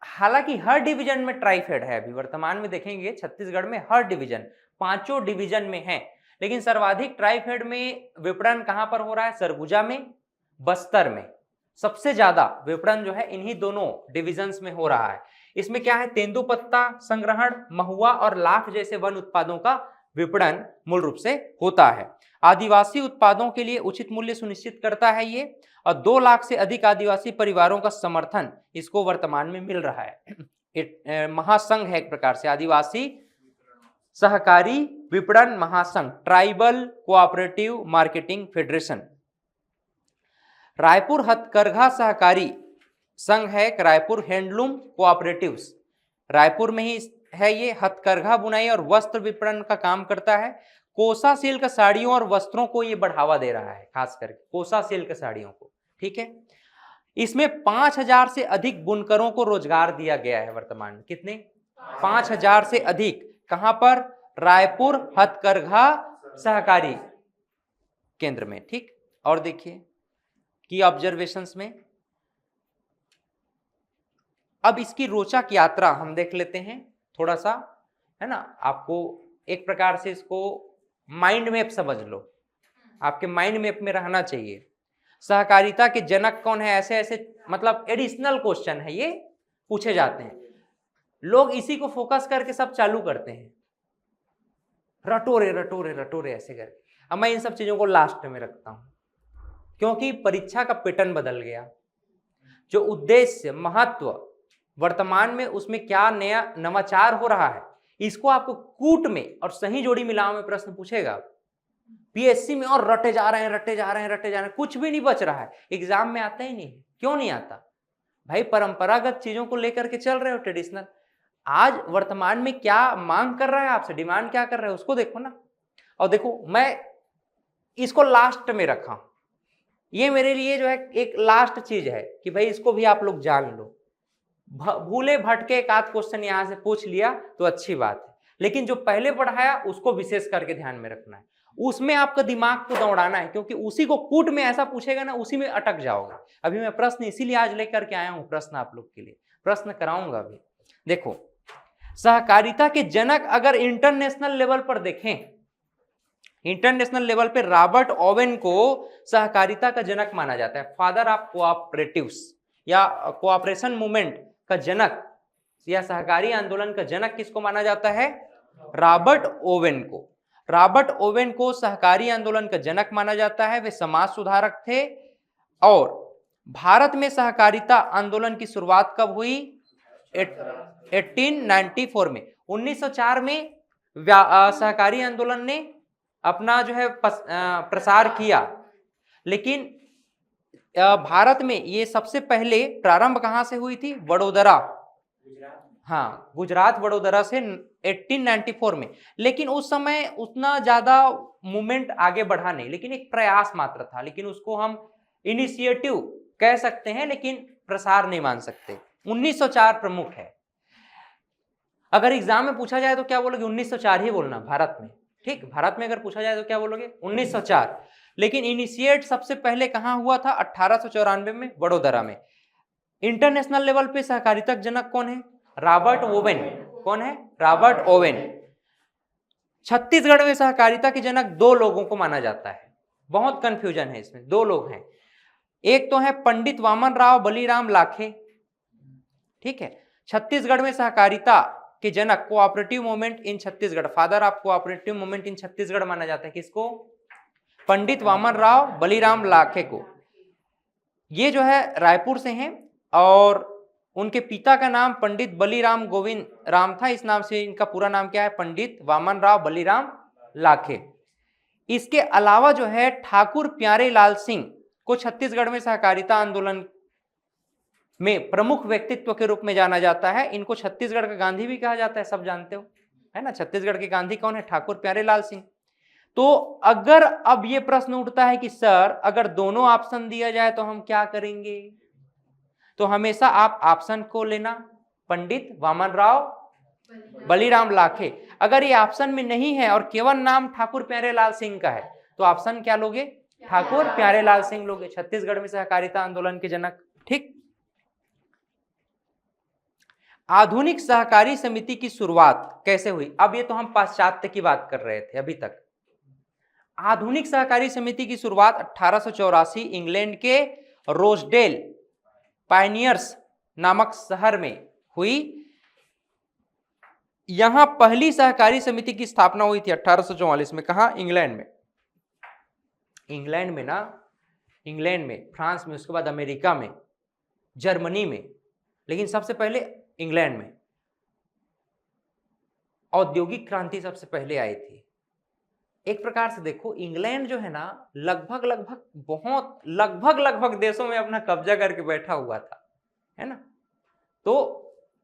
हालांकि हर डिवीजन में ट्राइफेड है अभी वर्तमान में, देखेंगे छत्तीसगढ़ में हर डिवीजन, 5 डिवीजन में है, लेकिन सर्वाधिक ट्राइफेड में विपणन कहां पर हो रहा है, सरगुजा में, बस्तर में सबसे ज्यादा विपणन जो है इन्हीं दोनों डिविजन्स में हो रहा है। इसमें क्या है, तेंदुपत्ता संग्रहण, महुआ और लाख जैसे वन उत्पादों का विपणन मूल रूप से होता है। आदिवासी उत्पादों के लिए उचित मूल्य सुनिश्चित करता है ये, और 2 लाख से अधिक आदिवासी परिवारों का समर्थन इसको वर्तमान में मिल रहा है। महासंघ है एक प्रकार से, आदिवासी सहकारी विपणन महासंघ, tribal cooperative marketing federation. Raipur हथकरघा सहकारी संघ है, रायपुर हैंडलूम कोऑपरेटिव्स, रायपुर में ही है ये, हथकरघा बुनाई और वस्त्र विपणन का काम करता है। कोसा सिल्क साड़ियों और वस्त्रों को ये बढ़ावा दे रहा है, खास करके कोसा सिल्क साड़ियों को, ठीक है। इसमें 5000 से अधिक बुनकरों को रोजगार दिया गया है वर्तमान में। कितने? 5000 से अधिक। कहां पर? रायपुर हथकरघा सहकारी केंद्र में, ठीक। और देखिए की ऑब्जर्वेशंस में, अब इसकी रोचक यात्रा हम देख लेते हैं थोड़ा सा, है ना। आपको एक प्रकार से इसको माइंड मैप समझ लो, आपके माइंड मैप में रहना चाहिए। सहकारिता के जनक कौन है, ऐसे ऐसे मतलब एडिशनल क्वेश्चन है ये, पूछे जाते हैं। लोग इसी को फोकस करके सब चालू करते हैं, रटोरे रटोरे रटोरे ऐसे करके। अब मैं इन सब चीजों को लास्ट में रखता हूं, क्योंकि परीक्षा का पैटर्न बदल गया। जो उद्देश्य, महत्व, वर्तमान में उसमें क्या नया नवाचार हो रहा है, इसको आपको कूट में और सही जोड़ी मिलाव में प्रश्न पूछेगा। पीएससी में और रटे जा रहे हैं, रटे जा रहे हैं, रटे जा रहे हैं, कुछ भी नहीं बच रहा है, एग्जाम में आता ही नहीं। क्यों नहीं आता भाई? परंपरागत चीजों को लेकर के चल रहे हो, ट्रेडिशनल। आज वर्तमान में क्या मांग कर रहा है आपसे, डिमांड क्या कर रहा है, उसको देखो ना। और देखो मैं इसको लास्ट में रखा हूं, ये मेरे लिए जो है एक लास्ट चीज है कि भाई इसको भी आप लोग जान लो। भूले भटके एक आध क्वेश्चन यहां से पूछ लिया तो अच्छी बात है, लेकिन जो पहले पढ़ाया उसको विशेष करके ध्यान में रखना है, उसमें आपका दिमाग को दौड़ाना है, क्योंकि उसी को कूट में ऐसा पूछेगा ना, उसी में अटक जाओगे। अभी मैं प्रश्न इसीलिए आज लेकर के आया हूं, प्रश्न आप लोग के लिए प्रश्न कराऊंगा अभी। देखो, सहकारिता के जनक अगर इंटरनेशनल लेवल पर देखें, इंटरनेशनल लेवल पे रॉबर्ट ओवेन को सहकारिता का जनक माना जाता है, फादर ऑफ कोऑपरेटिव्स या कोऑपरेशन मूवमेंट का जनक या सहकारी आंदोलन का जनक किसको माना जाता है? रॉबर्ट ओवेन को। रॉबर्ट ओवेन को सहकारी आंदोलन का जनक माना जाता है। वे समाज सुधारक थे। और भारत में सहकारिता आंदोलन की शुरुआत कब हुई? 1894 में। 1904 में सहकारी आंदोलन ने अपना जो है प्रसार किया, लेकिन भारत में ये सबसे पहले प्रारंभ कहां से हुई थी? वडोदरा, हाँ गुजरात, वडोदरा से 1894 में। लेकिन उस समय उतना ज्यादा मूवमेंट आगे बढ़ा नहीं, लेकिन एक प्रयास मात्र था, लेकिन उसको हम इनिशिएटिव कह सकते हैं, लेकिन प्रसार नहीं मान सकते। 1904 प्रमुख है। अगर एग्जाम में पूछा जाए तो क्या बोलोगे? 1904 ही बोलना भारत में, ठीक। भारत में अगर पूछा जाए तो क्या बोलोगे? 1904। लेकिन इनिशिएट सबसे पहले कहां हुआ था? 1894 में वडोदरा में। इंटरनेशनल लेवल पे सहकारिता जनक कौन है? Robert Owen. कौन है? Robert oven. छत्तीसगढ़ में सहकारिता के जनक दो लोगों को माना जाता है, बहुत कंफ्यूजन है इसमें। दो लोग हैं, एक तो है पंडित वामन राव बलीराम लाखे, ठीक है। छत्तीसगढ़ में सहकारिता के जनक, cooperative movement in Chhattisgarh, father of cooperative movement in Chhattisgarh माना जाता है किसको? पंडित वामन राव बलीराम लाखे को। ये जो है रायपुर से हैं और उनके पिता का नाम पंडित बलीराम गोविंद राम था। इस नाम से इनका पूरा नाम क्या है? पंडित वामन राव बलीराम लाखे। इसके अलावा जो है ठाकुर प्यारे लाल सिंह को छत्तीसगढ़ में सहकारिता आंदोलन में प्रमुख व्यक्तित्व के रूप में जाना जाता है। इनको छत्तीसगढ़ का गांधी भी कहा जाता है, सब जानते हो, है ना। छत्तीसगढ़ के गांधी कौन है? ठाकुर प्यारे लाल सिंह। तो अगर अब ये प्रश्न उठता है कि सर अगर दोनों ऑप्शन दिया जाए तो हम क्या करेंगे, तो हमेशा आप ऑप्शन को लेना, पंडित वामन राव बलीराम लाखे। अगर ये ऑप्शन में नहीं है और केवल नाम ठाकुर प्यारे लाल सिंह का है तो ऑप्शन क्या लोगे? ठाकुर प्यारे लाल सिंह लोगे, छत्तीसगढ़ में सहकारिता आंदोलन के जनक, ठीक। आधुनिक सहकारी समिति की शुरुआत कैसे हुई? अब ये तो हम पाश्चात्य की बात कर रहे थे अभी तक। आधुनिक सहकारी समिति की शुरुआत 1884 इंग्लैंड के रोजडेल पायनियर्स नामक शहर में हुई। यहां पहली सहकारी समिति की स्थापना हुई थी 1844 में। कहा? इंग्लैंड में। इंग्लैंड में ना, इंग्लैंड में, फ्रांस में, उसके बाद अमेरिका में, जर्मनी में, लेकिन सबसे पहले इंग्लैंड में औद्योगिक क्रांति सबसे पहले आई थी। एक प्रकार से देखो इंग्लैंड जो है ना लगभग देशों में अपना कब्जा करके बैठा हुआ था, है ना। तो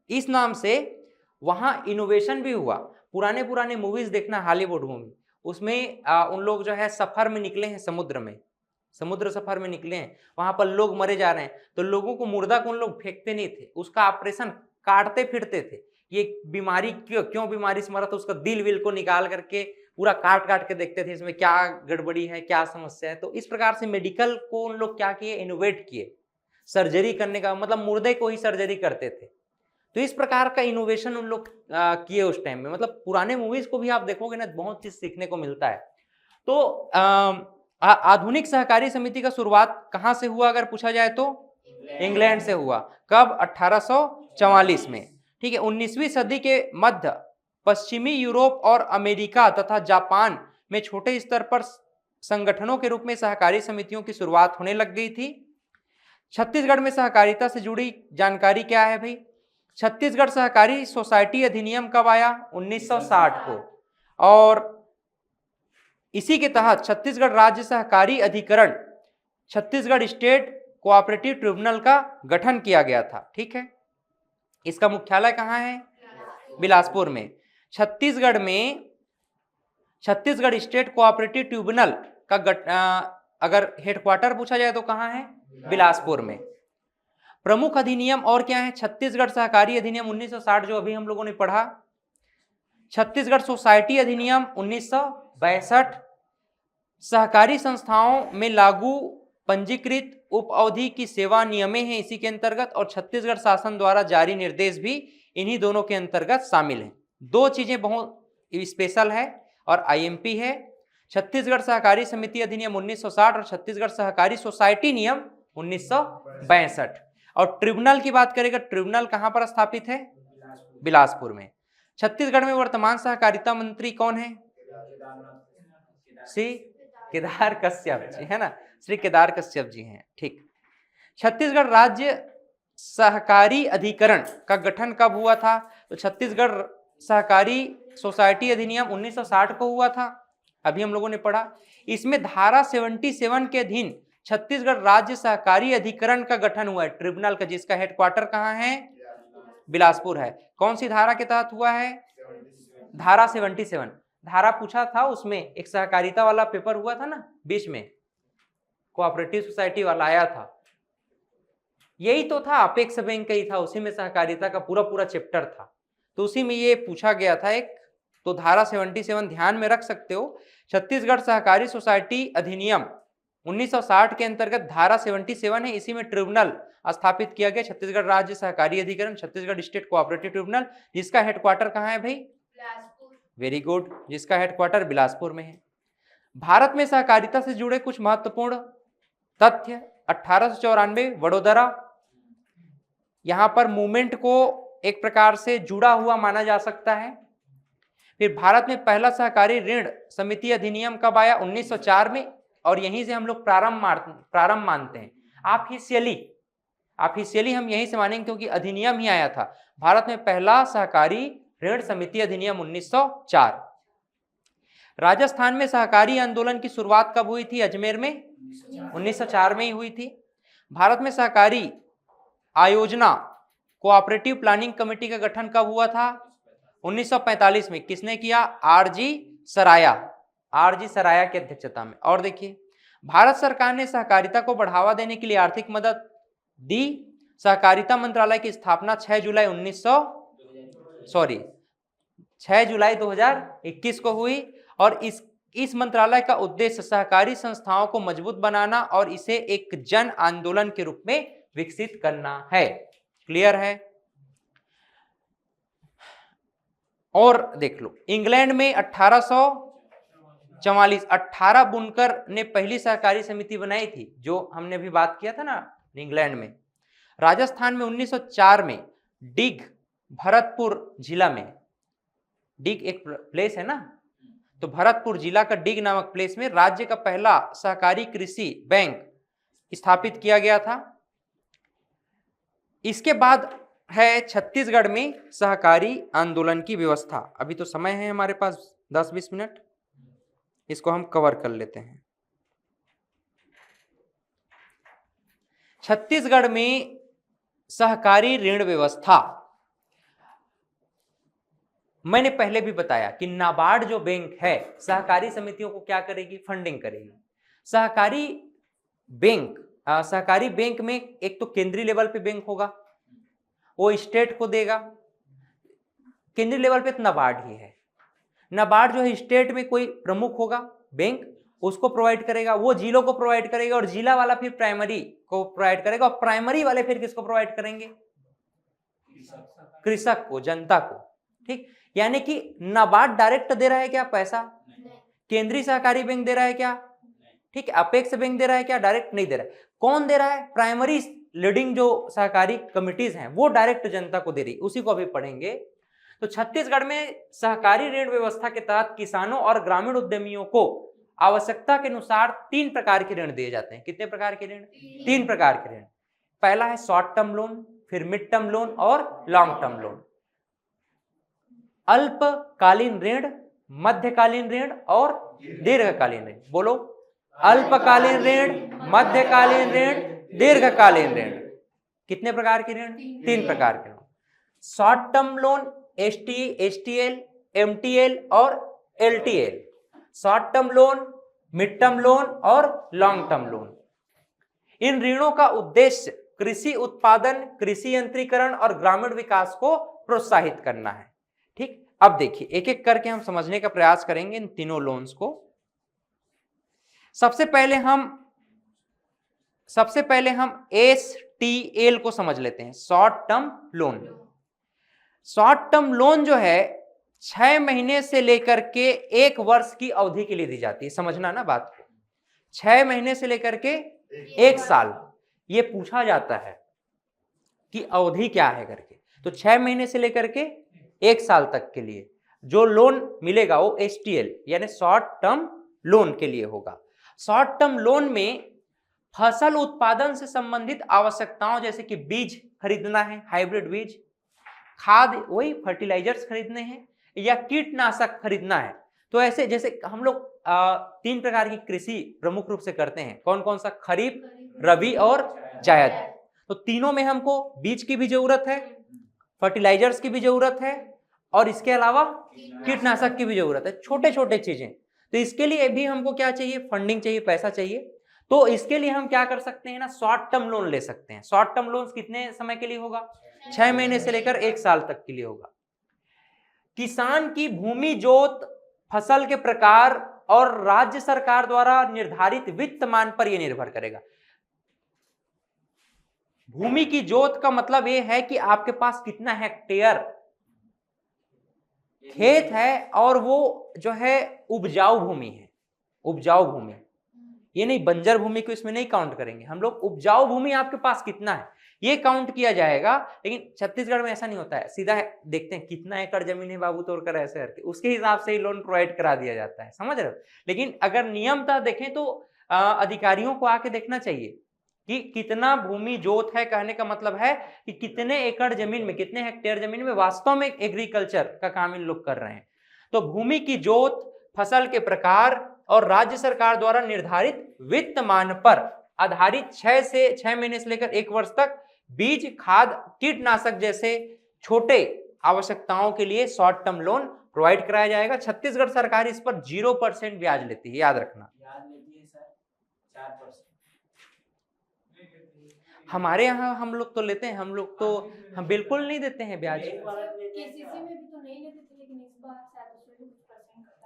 इस नाम से वहां इनोवेशन भी हुआ। पुराने पुराने मूवीज देखना, हॉलीवुड मूवी, उसमें उन लोग जो है सफर में निकले हैं, समुद्र सफर में निकले हैं, वहां पर लोग मरे जा रहे हैं, तो लोगों को मुर्दा को उन लोग फेंकते नहीं थे, उसका ऑपरेशन काटते फिरते थे। ये बीमारी क्यों बीमारी से मरा, तो उसका दिल विल को निकाल करके पूरा काट काट के देखते थे, इसमें क्या गड़बड़ी है, क्या समस्या है। तो इस प्रकार से मेडिकल को उन लोग क्या किए, इनोवेट किए। सर्जरी करने का मतलब मुर्दे को ही सर्जरी करते थे। तो इस प्रकार का इनोवेशन उन लोग किए उस टाइम में। मतलब पुराने मूवीज को भी आप देखोगे ना, बहुत चीज सीखने को मिलता है। तो आधुनिक सहकारी समिति का शुरुआत कहां से हुआ अगर पूछा जाए तो इंग्लैंड से हुआ। कब? 1844 में। ठीक है। 19वीं सदी के मध्य पश्चिमी यूरोप और अमेरिका तथा जापान में छोटे स्तर पर संगठनों के रूप में सहकारी समितियों की शुरुआत होने लग गई थी। छत्तीसगढ़ में सहकारिता से जुड़ी जानकारी क्या है भाई? छत्तीसगढ़ सहकारी सोसाइटी अधिनियम कब आया? 1960 को। और इसी के तहत छत्तीसगढ़ राज्य सहकारी अधिकरण, छत्तीसगढ़ स्टेट कोऑपरेटिव ट्रिब्यूनल का गठन किया गया था। ठीक है। इसका मुख्यालय कहाँ है? बिलासपुर में। छत्तीसगढ़ में छत्तीसगढ़ स्टेट कोऑपरेटिव ट्रिब्यूनल का अगर हेडक्वार्टर पूछा जाए तो कहाँ है? बिलासपुर में। प्रमुख अधिनियम और क्या है? छत्तीसगढ़ सहकारी अधिनियम 1960 जो अभी हम लोगों ने पढ़ा, छत्तीसगढ़ सोसाइटी अधिनियम 1962, सहकारी संस्थाओं में लागू पंजीकृत उप अवधि की सेवा नियमें हैं इसी के अंतर्गत, और छत्तीसगढ़ शासन द्वारा जारी निर्देश भी इन्हीं दोनों के अंतर्गत शामिल हैं। दो चीजें बहुत स्पेशल है और आईएमपी है, छत्तीसगढ़ सहकारी समिति अधिनियम 1960 और छत्तीसगढ़ सहकारी सोसाइटी नियम 1962। और ट्रिब्यूनल की बात करेगा, ट्रिब्यूनल कहां पर स्थापित है? बिलासपुर में। छत्तीसगढ़ में वर्तमान सहकारिता मंत्री कौन है? श्री केदार कश्यप जी, है ना, श्री केदार कश्यप जी हैं। ठीक। छत्तीसगढ़ राज्य सहकारी अधिकरण का गठन कब हुआ था? तो छत्तीसगढ़ सहकारी सोसाइटी अधिनियम 1960 को हुआ था, अभी हम लोगों ने पढ़ा। इसमें धारा 77 के अधीन छत्तीसगढ़ राज्य सहकारी अधिकरण का गठन हुआ है, ट्रिब्यूनल का, जिसका हेडक्वार्टर कहाँ है? बिलासपुर है। कौन सी धारा के तहत हुआ है? धारा 77। धारा पूछा था उसमें, एक सहकारिता वाला पेपर हुआ था ना बीच में, कोऑपरेटिव सोसाइटी वाला आया था, यही तो था, अपेक्स बैंक का ही था, उसी में सहकारिता का पूरा पूरा चैप्टर था, तो उसी में ये पूछा गया था एक। तो धारा 77 ध्यान में रख सकते हो। छत्तीसगढ़ सहकारी सोसाइटी अधिनियम 1960 के अंतर्गत धारा 77 है, इसी में ट्रिब्यूनल स्थापित किया गया, छत्तीसगढ़ राज्य सहकारी अधिकरण, छत्तीसगढ़ स्टेट कोऑपरेटिव ट्रिब्यूनल, जिसका हेडक्वार्टर कहाँ है भाई? वेरी गुड, जिसका हेडक्वार्टर बिलासपुर में है। भारत में सहकारिता से जुड़े कुछ महत्वपूर्ण तथ्य, 1894 वडोदरा, यहां पर मूवमेंट को एक प्रकार से जुड़ा हुआ माना जा सकता है। फिर भारत में पहला सहकारी ऋण समिति अधिनियम कब आया? 1904 में, और यहीं से हम लोग प्रारंभ मानते हैं। ऑफिशियली हम यहीं से मानेंगे क्योंकि अधिनियम ही आया था। भारत में पहला सहकारी ऋण समिति अधिनियम 1904। राजस्थान में सहकारी आंदोलन की शुरुआत कब हुई थी? अजमेर में 1904 में ही हुई थी। भारत में सहकारी आयोजना कोऑपरेटिव प्लानिंग कमेटी का गठन कब हुआ था? 1945 में। किसने किया? आरजी सराया की अध्यक्षता में। और देखिए, भारत सरकार ने सहकारिता को बढ़ावा देने के लिए आर्थिक मदद दी। सहकारिता मंत्रालय की स्थापना 6 जुलाई 2021 को हुई, और इस मंत्रालय का उद्देश्य सहकारी संस्थाओं को मजबूत बनाना और इसे एक जन आंदोलन के रूप में विकसित करना है। क्लियर है? और देख लो, इंग्लैंड में 1844 18 बुनकर ने पहली सहकारी समिति बनाई थी, जो हमने अभी बात किया था ना इंग्लैंड में। राजस्थान में 1904 में डिग भरतपुर जिला में, डिग एक प्लेस है ना, तो भरतपुर जिला का डिग नामक प्लेस में राज्य का पहला सहकारी कृषि बैंक स्थापित किया गया था। इसके बाद है छत्तीसगढ़ में सहकारी आंदोलन की व्यवस्था। अभी तो समय है हमारे पास 10-20 मिनट, इसको हम कवर कर लेते हैं। छत्तीसगढ़ में सहकारी ऋण व्यवस्था, मैंने पहले भी बताया कि नाबार्ड जो बैंक है सहकारी समितियों को क्या करेगी, फंडिंग करेगी। सहकारी बैंक में एक तो केंद्रीय लेवल पे बैंक होगा, वो स्टेट को देगा। केंद्रीय लेवल पे तो नाबार्ड ही है। नाबार्ड जो है स्टेट में कोई प्रमुख होगा बैंक, उसको प्रोवाइड करेगा, वो जिलों को प्रोवाइड करेगा, और जिला वाला फिर प्राइमरी को प्रोवाइड करेगा, और प्राइमरी वाले फिर किसको प्रोवाइड करेंगे, कृषक को, जनता को। ठीक, यानी कि नाबार्ड डायरेक्ट दे रहा है क्या पैसा, केंद्रीय सहकारी बैंक दे रहा है क्या, ठीक है, अपेक्स बैंक दे रहा है क्या, डायरेक्ट नहीं दे रहा है। कौन दे रहा है, प्राइमरी लीडिंग जो सहकारी कमिटीज हैं वो डायरेक्ट जनता को दे रही, उसी को अभी पढ़ेंगे। तो छत्तीसगढ़ में सहकारी ऋण व्यवस्था के तहत किसानों और ग्रामीण उद्यमियों को आवश्यकता के अनुसार 3 प्रकार के ऋण दिए जाते हैं। कितने प्रकार के ऋण, 3 प्रकार के ऋण। पहला है शॉर्ट टर्म लोन, फिर मिड टर्म लोन और लॉन्ग टर्म लोन। अल्पकालीन ऋण, मध्यकालीन ऋण और दीर्घकालीन ऋण। बोलो, अल्पकालीन ऋण, मध्यकालीन ऋण, दीर्घकालीन ऋण। कितने प्रकार के ऋण, 3 प्रकार के ऋण। Short term loan STL, MTL और LTL। Short term loan, mid term loan और लॉन्ग टर्म लोन। इन ऋणों का उद्देश्य कृषि उत्पादन, कृषि यंत्रीकरण और ग्रामीण विकास को प्रोत्साहित करना है। ठीक, अब देखिए एक एक करके हम समझने का प्रयास करेंगे इन तीनों लोन्स को। सबसे पहले हम STL को समझ लेते हैं, short term loan. Short term loan जो है 6 महीने से लेकर के 1 वर्ष की अवधि के लिए दी जाती है। समझना ना बात को, 6 महीने से लेकर के 1 साल। ये पूछा जाता है कि अवधि क्या है करके, तो 6 महीने से लेकर के 1 साल तक के लिए जो लोन मिलेगा वो STL यानी शॉर्ट टर्म लोन के लिए होगा। शॉर्ट टर्म लोन में फसल उत्पादन से संबंधित आवश्यकताओं जैसे कि बीज खरीदना है, हाइब्रिड बीज, खाद वही फर्टिलाइजर्स खरीदने हैं, या कीटनाशक खरीदना है। तो ऐसे जैसे हम लोग 3 प्रकार की कृषि प्रमुख रूप से करते हैं, कौन कौन सा, खरीफ, रबी और जायद। तो तीनों में हमको बीज की भी जरूरत है, फर्टिलाइजर्स की भी जरूरत है, और इसके अलावा कीटनाशक की भी जरूरत है, छोटे छोटे चीजें। तो इसके लिए भी हमको क्या चाहिए, फंडिंग चाहिए, पैसा चाहिए। तो इसके लिए हम क्या कर सकते हैं ना, शॉर्ट टर्म लोन ले सकते हैं। शॉर्ट टर्म लोन कितने समय के लिए होगा, 6 महीने से लेकर 1 साल तक के लिए होगा। किसान की भूमि जोत, फसल के प्रकार और राज्य सरकार द्वारा निर्धारित वित्त मान पर यह निर्भर करेगा। भूमि की जोत का मतलब यह है कि आपके पास कितना हेक्टेयर खेत है, और वो जो है उपजाऊ भूमि है, उपजाऊ भूमि। ये नहीं बंजर भूमि को इसमें नहीं काउंट करेंगे हम लोग, उपजाऊ भूमि आपके पास कितना है ये काउंट किया जाएगा। लेकिन छत्तीसगढ़ में ऐसा नहीं होता है, सीधा है, देखते हैं कितना एकड़ जमीन है बाबू तोड़कर, ऐसे करके उसके हिसाब से ही लोन प्रोवाइड करा दिया जाता है, समझ रहे हो। लेकिन अगर नियमतः देखें तो अधिकारियों को आके देखना चाहिए कि कितना भूमि जोत है। कहने का मतलब है कि कितने एकड़ जमीन में, कितने हेक्टेयर जमीन में वास्तव में एग्रीकल्चर का काम इन लोग कर रहे हैं। तो भूमि की जोत, फसल के प्रकार और राज्य सरकार द्वारा निर्धारित वित्त मान पर आधारित 6 महीने से लेकर 1 वर्ष तक बीज, खाद, कीटनाशक जैसे छोटे आवश्यकताओं के लिए शॉर्ट टर्म लोन प्रोवाइड कराया जाएगा। छत्तीसगढ़ सरकार इस पर 0% ब्याज लेती है, याद रखना। हमारे यहाँ हम लोग तो लेते हैं, हम लोग तो हम बिल्कुल नहीं देते हैं ब्याज। केसीसी में भी तो नहीं लेते थे, लेकिन इस बार शायद उसमें भी कुछ % करता है।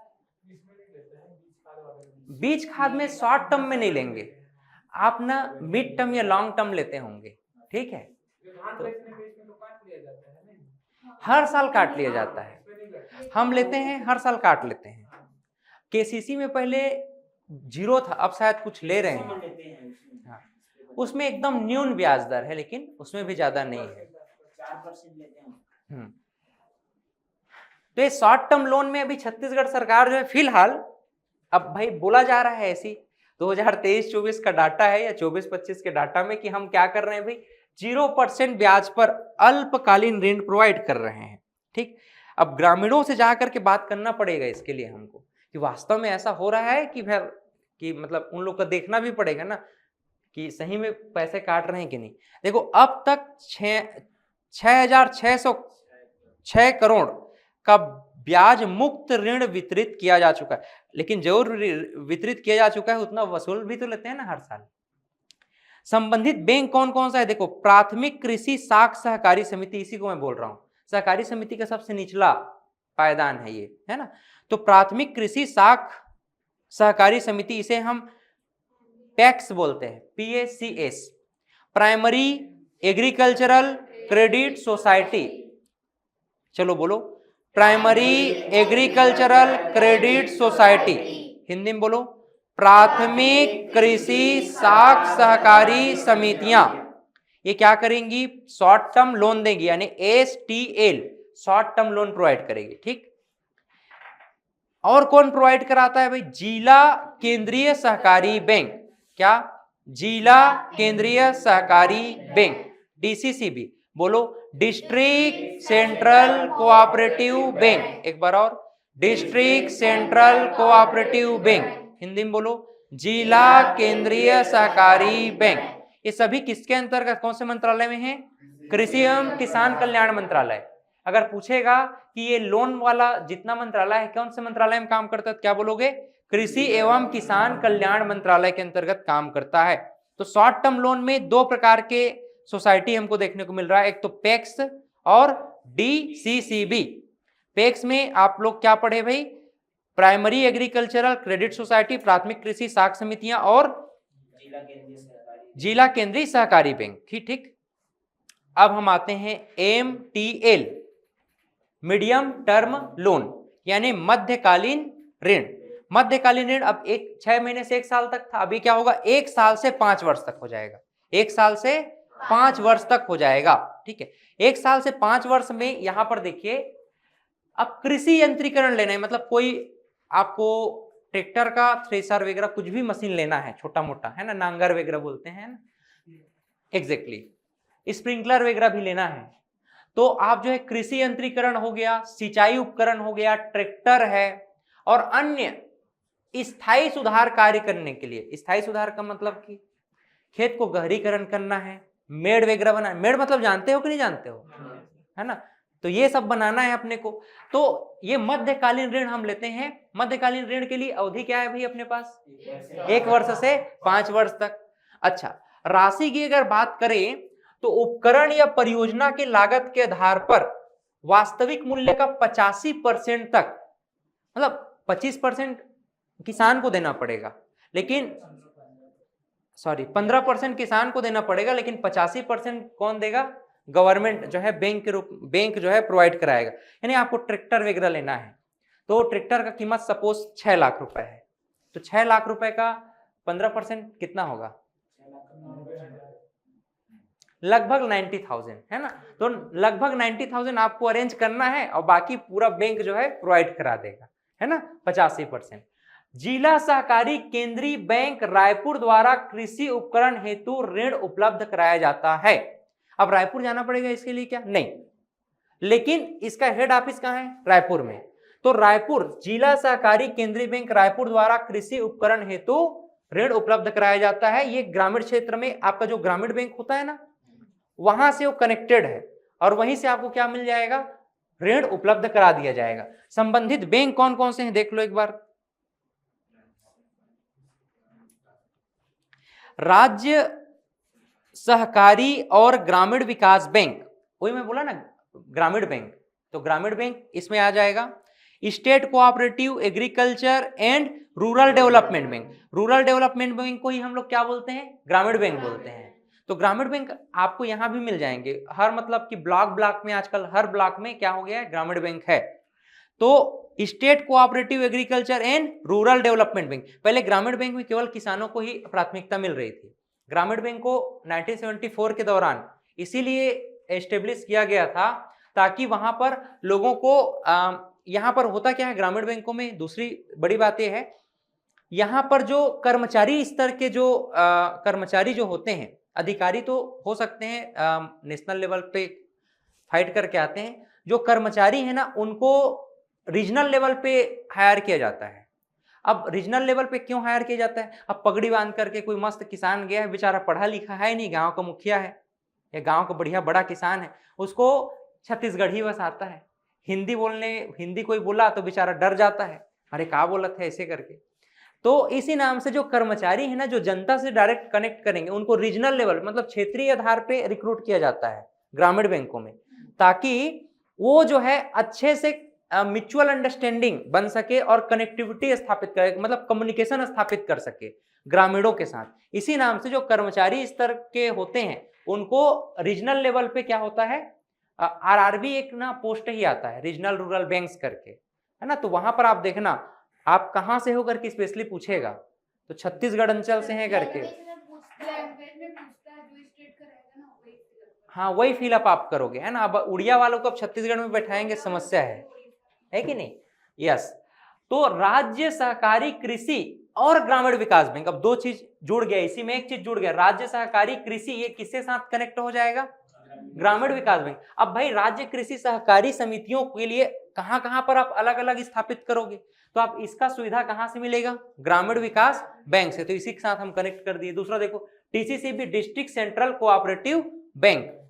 बीज खाद में शॉर्ट टर्म में नहीं लेंगे आप ना, मिड टर्म या लॉन्ग टर्म लेते होंगे, ठीक है। तो हर साल काट लिया जाता है, हम लेते हैं हर साल काट लेते हैं। केसीसी में पहले 0 था, अब शायद कुछ ले रहे हैं। हाँ, उसमें एकदम न्यून ब्याज दर है, लेकिन उसमें भी ज्यादा नहीं है, 4% लेते हैं। तो ये शॉर्ट टर्म लोन में अभी छत्तीसगढ़ सरकार जो है फिलहाल, अब भाई बोला जा रहा है ऐसी 2023-24 का डाटा है या 24-25 के डाटा में कि हम क्या कर रहे हैं भाई, 0% ब्याज पर अल्पकालीन ऋण प्रोवाइड कर रहे हैं। ठीक, अब ग्रामीणों से जाकर के बात करना पड़ेगा इसके लिए हमको, कि वास्तव में ऐसा हो रहा है कि फिर कि मतलब उन लोग को देखना भी पड़ेगा ना कि सही में पैसे काट रहे हैं कि नहीं। देखो अब तक 6,606 करोड़ का ब्याज मुक्त ऋण वितरित किया जा चुका है, लेकिन जरूर वितरित किया जा चुका है उतना वसूल भी तो लेते हैं ना हर साल। संबंधित बैंक कौन कौन सा है, देखो प्राथमिक कृषि साख सहकारी समिति, इसी को मैं बोल रहा हूं, सहकारी समिति का सबसे निचला पायदान है ये, है ना। तो प्राथमिक कृषि साख सहकारी समिति, इसे हम पैक्स बोलते हैं, PACS, primary agricultural credit society, चलो बोलो, primary agricultural credit society, Hindi में बोलो, प्राथमिक कृषि साख सहकारी समितियां, ये क्या करेंगी, शॉर्ट टर्म लोन देंगी, यानी STL, short term loan provide करेगी, ठीक। और कौन प्रोवाइड कराता है भाई, जिला केंद्रीय सहकारी बैंक, क्या, जिला केंद्रीय सहकारी बैंक, DCCB, बोलो, डिस्ट्रिक्ट सेंट्रल कोऑपरेटिव बैंक, एक बार और, district central cooperative bank, Hindi में बोलो, जिला केंद्रीय सहकारी बैंक। ये सभी किसके अंतर्गत, कौन से मंत्रालय में है, कृषि एवं किसान कल्याण मंत्रालय। अगर पूछेगा कि ये लोन वाला जितना मंत्रालय है कौन से मंत्रालय में काम करता है, क्या बोलोगे, कृषि एवं किसान कल्याण मंत्रालय के अंतर्गत काम करता है। तो शॉर्ट टर्म लोन में दो प्रकार के सोसाइटी हमको देखने को मिल रहा है, एक तो पैक्स और DCCB। पैक्स में आप लोग क्या पढ़े भाई, प्राइमरी एग्रीकल्चरल क्रेडिट सोसाइटी, प्राथमिक कृषि साख समितियां और जिला केंद्रीय सहकारी बैंक, ठीक। अब हम आते हैं MTL, मीडियम टर्म लोन, यानी मध्यकालीन ऋण। मध्यकालीन ऋण अब 6 महीने से 1 साल तक था, अभी क्या होगा, 1 साल से 5 वर्ष तक हो जाएगा, 1 साल से 5 वर्ष तक हो जाएगा, ठीक है। 1 साल से 5 वर्ष में यहां पर देखिए, अब कृषि यंत्रीकरण लेना है, मतलब कोई आपको ट्रैक्टर का, थ्रेसर वगैरह कुछ भी मशीन लेना है, छोटा मोटा, है ना, नांगर वगैरह बोलते हैं ना, एग्जैक्टली, स्प्रिंकलर वगैरह भी लेना है, तो आप जो है कृषि यंत्रीकरण हो गया, सिंचाई उपकरण हो गया, ट्रैक्टर है, और अन्य स्थायी सुधार कार्य करने के लिए, स्थायी सुधार का मतलब कि खेत को गहरीकरण करना है, मेड़ वगैरह बनाना, मेड़ मतलब जानते हो कि नहीं जानते हो, है ना, तो ये सब बनाना है अपने को। तो ये मध्यकालीन ऋण हम लेते हैं। मध्यकालीन ऋण के लिए अवधि क्या है भाई अपने पास, 1 वर्ष से 5 वर्ष तक। अच्छा, राशि की अगर बात करें तो उपकरण या परियोजना की लागत के आधार पर वास्तविक मूल्य का 85% तक, मतलब 25% किसान को देना पड़ेगा, लेकिन 15% किसान को देना पड़ेगा, लेकिन 85% कौन देगा, गवर्नमेंट जो है, बैंक जो है प्रोवाइड कराएगा। यानी आपको ट्रैक्टर वगैरह लेना है तो ट्रैक्टर का कीमत सपोज 6 लाख रुपए है, तो 6 लाख रुपए का 15% कितना होगा, लगभग 90,000, है ना। तो लगभग 90,000 आपको अरेंज करना है और बाकी पूरा बैंक जो है प्रोवाइड करा देगा, है ना, 85%। जिला सहकारी केंद्रीय बैंक रायपुर द्वारा कृषि उपकरण हेतु ऋण उपलब्ध कराया जाता है। अब रायपुर जाना पड़ेगा इसके लिए क्या, नहीं, लेकिन इसका हेड ऑफिस कहां है, रायपुर में। तो रायपुर जिला सहकारी केंद्रीय बैंक रायपुर द्वारा कृषि उपकरण हेतु ऋण उपलब्ध कराया जाता है। ये ग्रामीण क्षेत्र में आपका जो ग्रामीण बैंक होता है ना, वहां से वो कनेक्टेड है और वहीं से आपको क्या मिल जाएगा, ऋण उपलब्ध करा दिया जाएगा। संबंधित बैंक कौन कौन से हैं देख लो एक बार, राज्य सहकारी और ग्रामीण विकास बैंक, वही मैं बोला ना ग्रामीण बैंक, तो ग्रामीण बैंक इसमें आ जाएगा। State cooperative agriculture and rural development bank, rural development bank को ही हम लोग क्या बोलते हैं, ग्रामीण बैंक बोलते हैं। तो ग्रामीण बैंक आपको यहां भी मिल जाएंगे, हर मतलब कि ब्लॉक में आजकल हर ब्लॉक में क्या हो गया है, ग्रामीण बैंक है। तो state cooperative agriculture and rural development bank, पहले ग्रामीण बैंक में केवल किसानों को ही प्राथमिकता मिल रही थी। ग्रामीण बैंक को 1974 के दौरान इसीलिए एस्टेब्लिश किया गया था ताकि वहां पर लोगों को यहाँ पर होता क्या है, ग्रामीण बैंकों में दूसरी बड़ी बात यह है, यहाँ पर जो कर्मचारी स्तर के जो कर्मचारी जो होते हैं, अधिकारी तो हो सकते हैं नेशनल लेवल पे फाइट करके आते हैं, जो कर्मचारी है ना उनको रीजनल लेवल पे हायर किया जाता है। अब रीजनल लेवल पे क्यों हायर किया जाता है? अब पगड़ी बांध करके कोई मस्त किसान गया है, बेचारा पढ़ा लिखा है नहीं, गांव का मुखिया है या गांव का बढ़िया बड़ा किसान है, उसको छत्तीसगढ़ी बस आता है, हिंदी कोई बोला तो बेचारा डर जाता है, अरे क्या बोलत है ऐसे करके। तो इसी नाम से जो कर्मचारी है ना, जो जनता से डायरेक्ट कनेक्ट करेंगे, उनको रीजनल लेवल मतलब क्षेत्रीय आधार पे रिक्रूट किया जाता है ग्रामीण बैंकों में, ताकि वो जो है अच्छे से म्यूचुअल अंडरस्टैंडिंग बन सके और कनेक्टिविटी स्थापित करे, मतलब कम्युनिकेशन स्थापित कर सके ग्रामीणों के साथ। इसी नाम से जो कर्मचारी स्तर के होते हैं उनको रीजनल लेवल पे क्या होता है, आरआरबी एक ना पोस्ट ही आता है, रीजनल रूरल बैंक्स करके, है ना। तो वहां पर आप देखना, आप कहाँ से हो करके स्पेशली पूछेगा, तो छत्तीसगढ़ अंचल से हैं करके, हाँ वही फिलअप आप करोगे, है ना। अब उड़िया वालों को अब छत्तीसगढ़ में बैठाएंगे, समस्या है कि नहीं। यस, तो राज्य सहकारी कृषि और ग्रामीण विकास बैंक, अब दो चीज जुड़ गया, इसी में एक चीज जुड़ गया, राज्य सहकारी कृषि, ये किसके साथ कनेक्ट हो जाएगा, ग्रामीण विकास बैंक। अब भाई राज्य कृषि सहकारी समितियों के लिए कहां कहां पर आप अलग अलग स्थापित करोगे, तो आप इसका सुविधा कहां से मिलेगा, ग्रामीण विकास बैंक से, तो इसी के साथ हम कनेक्ट कर दिए। दूसरा देखो, टीसीसीबी डिस्ट्रिक्ट सेंट्रल कोऑपरेटिव बैंक,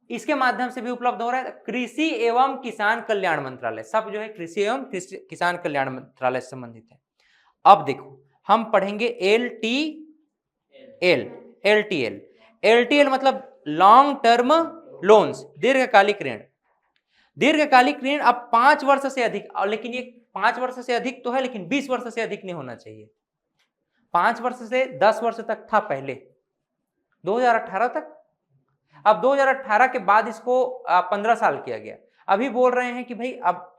इसके माध्यम से भी उपलब्ध हो रहा है। कृषि एवं किसान कल्याण मंत्रालय, सब जो है कृषि एवं किसान कल्याण मंत्रालय से संबंधित है। अब देखो हम पढ़ेंगे एलटीएल मतलब लॉन्ग टर्म लोन्स, दीर्घकालिक ऋण। दीर्घकालिक ऋण अब 5 वर्ष से अधिक, लेकिन ये 5 वर्ष से अधिक तो है, लेकिन 20 वर्ष से अधिक नहीं होना चाहिए। 5 वर्ष से 10 वर्ष तक था पहले, 2018 तक। अब 2018 के बाद इसको 15 साल किया गया। अभी बोल रहे हैं कि भाई अब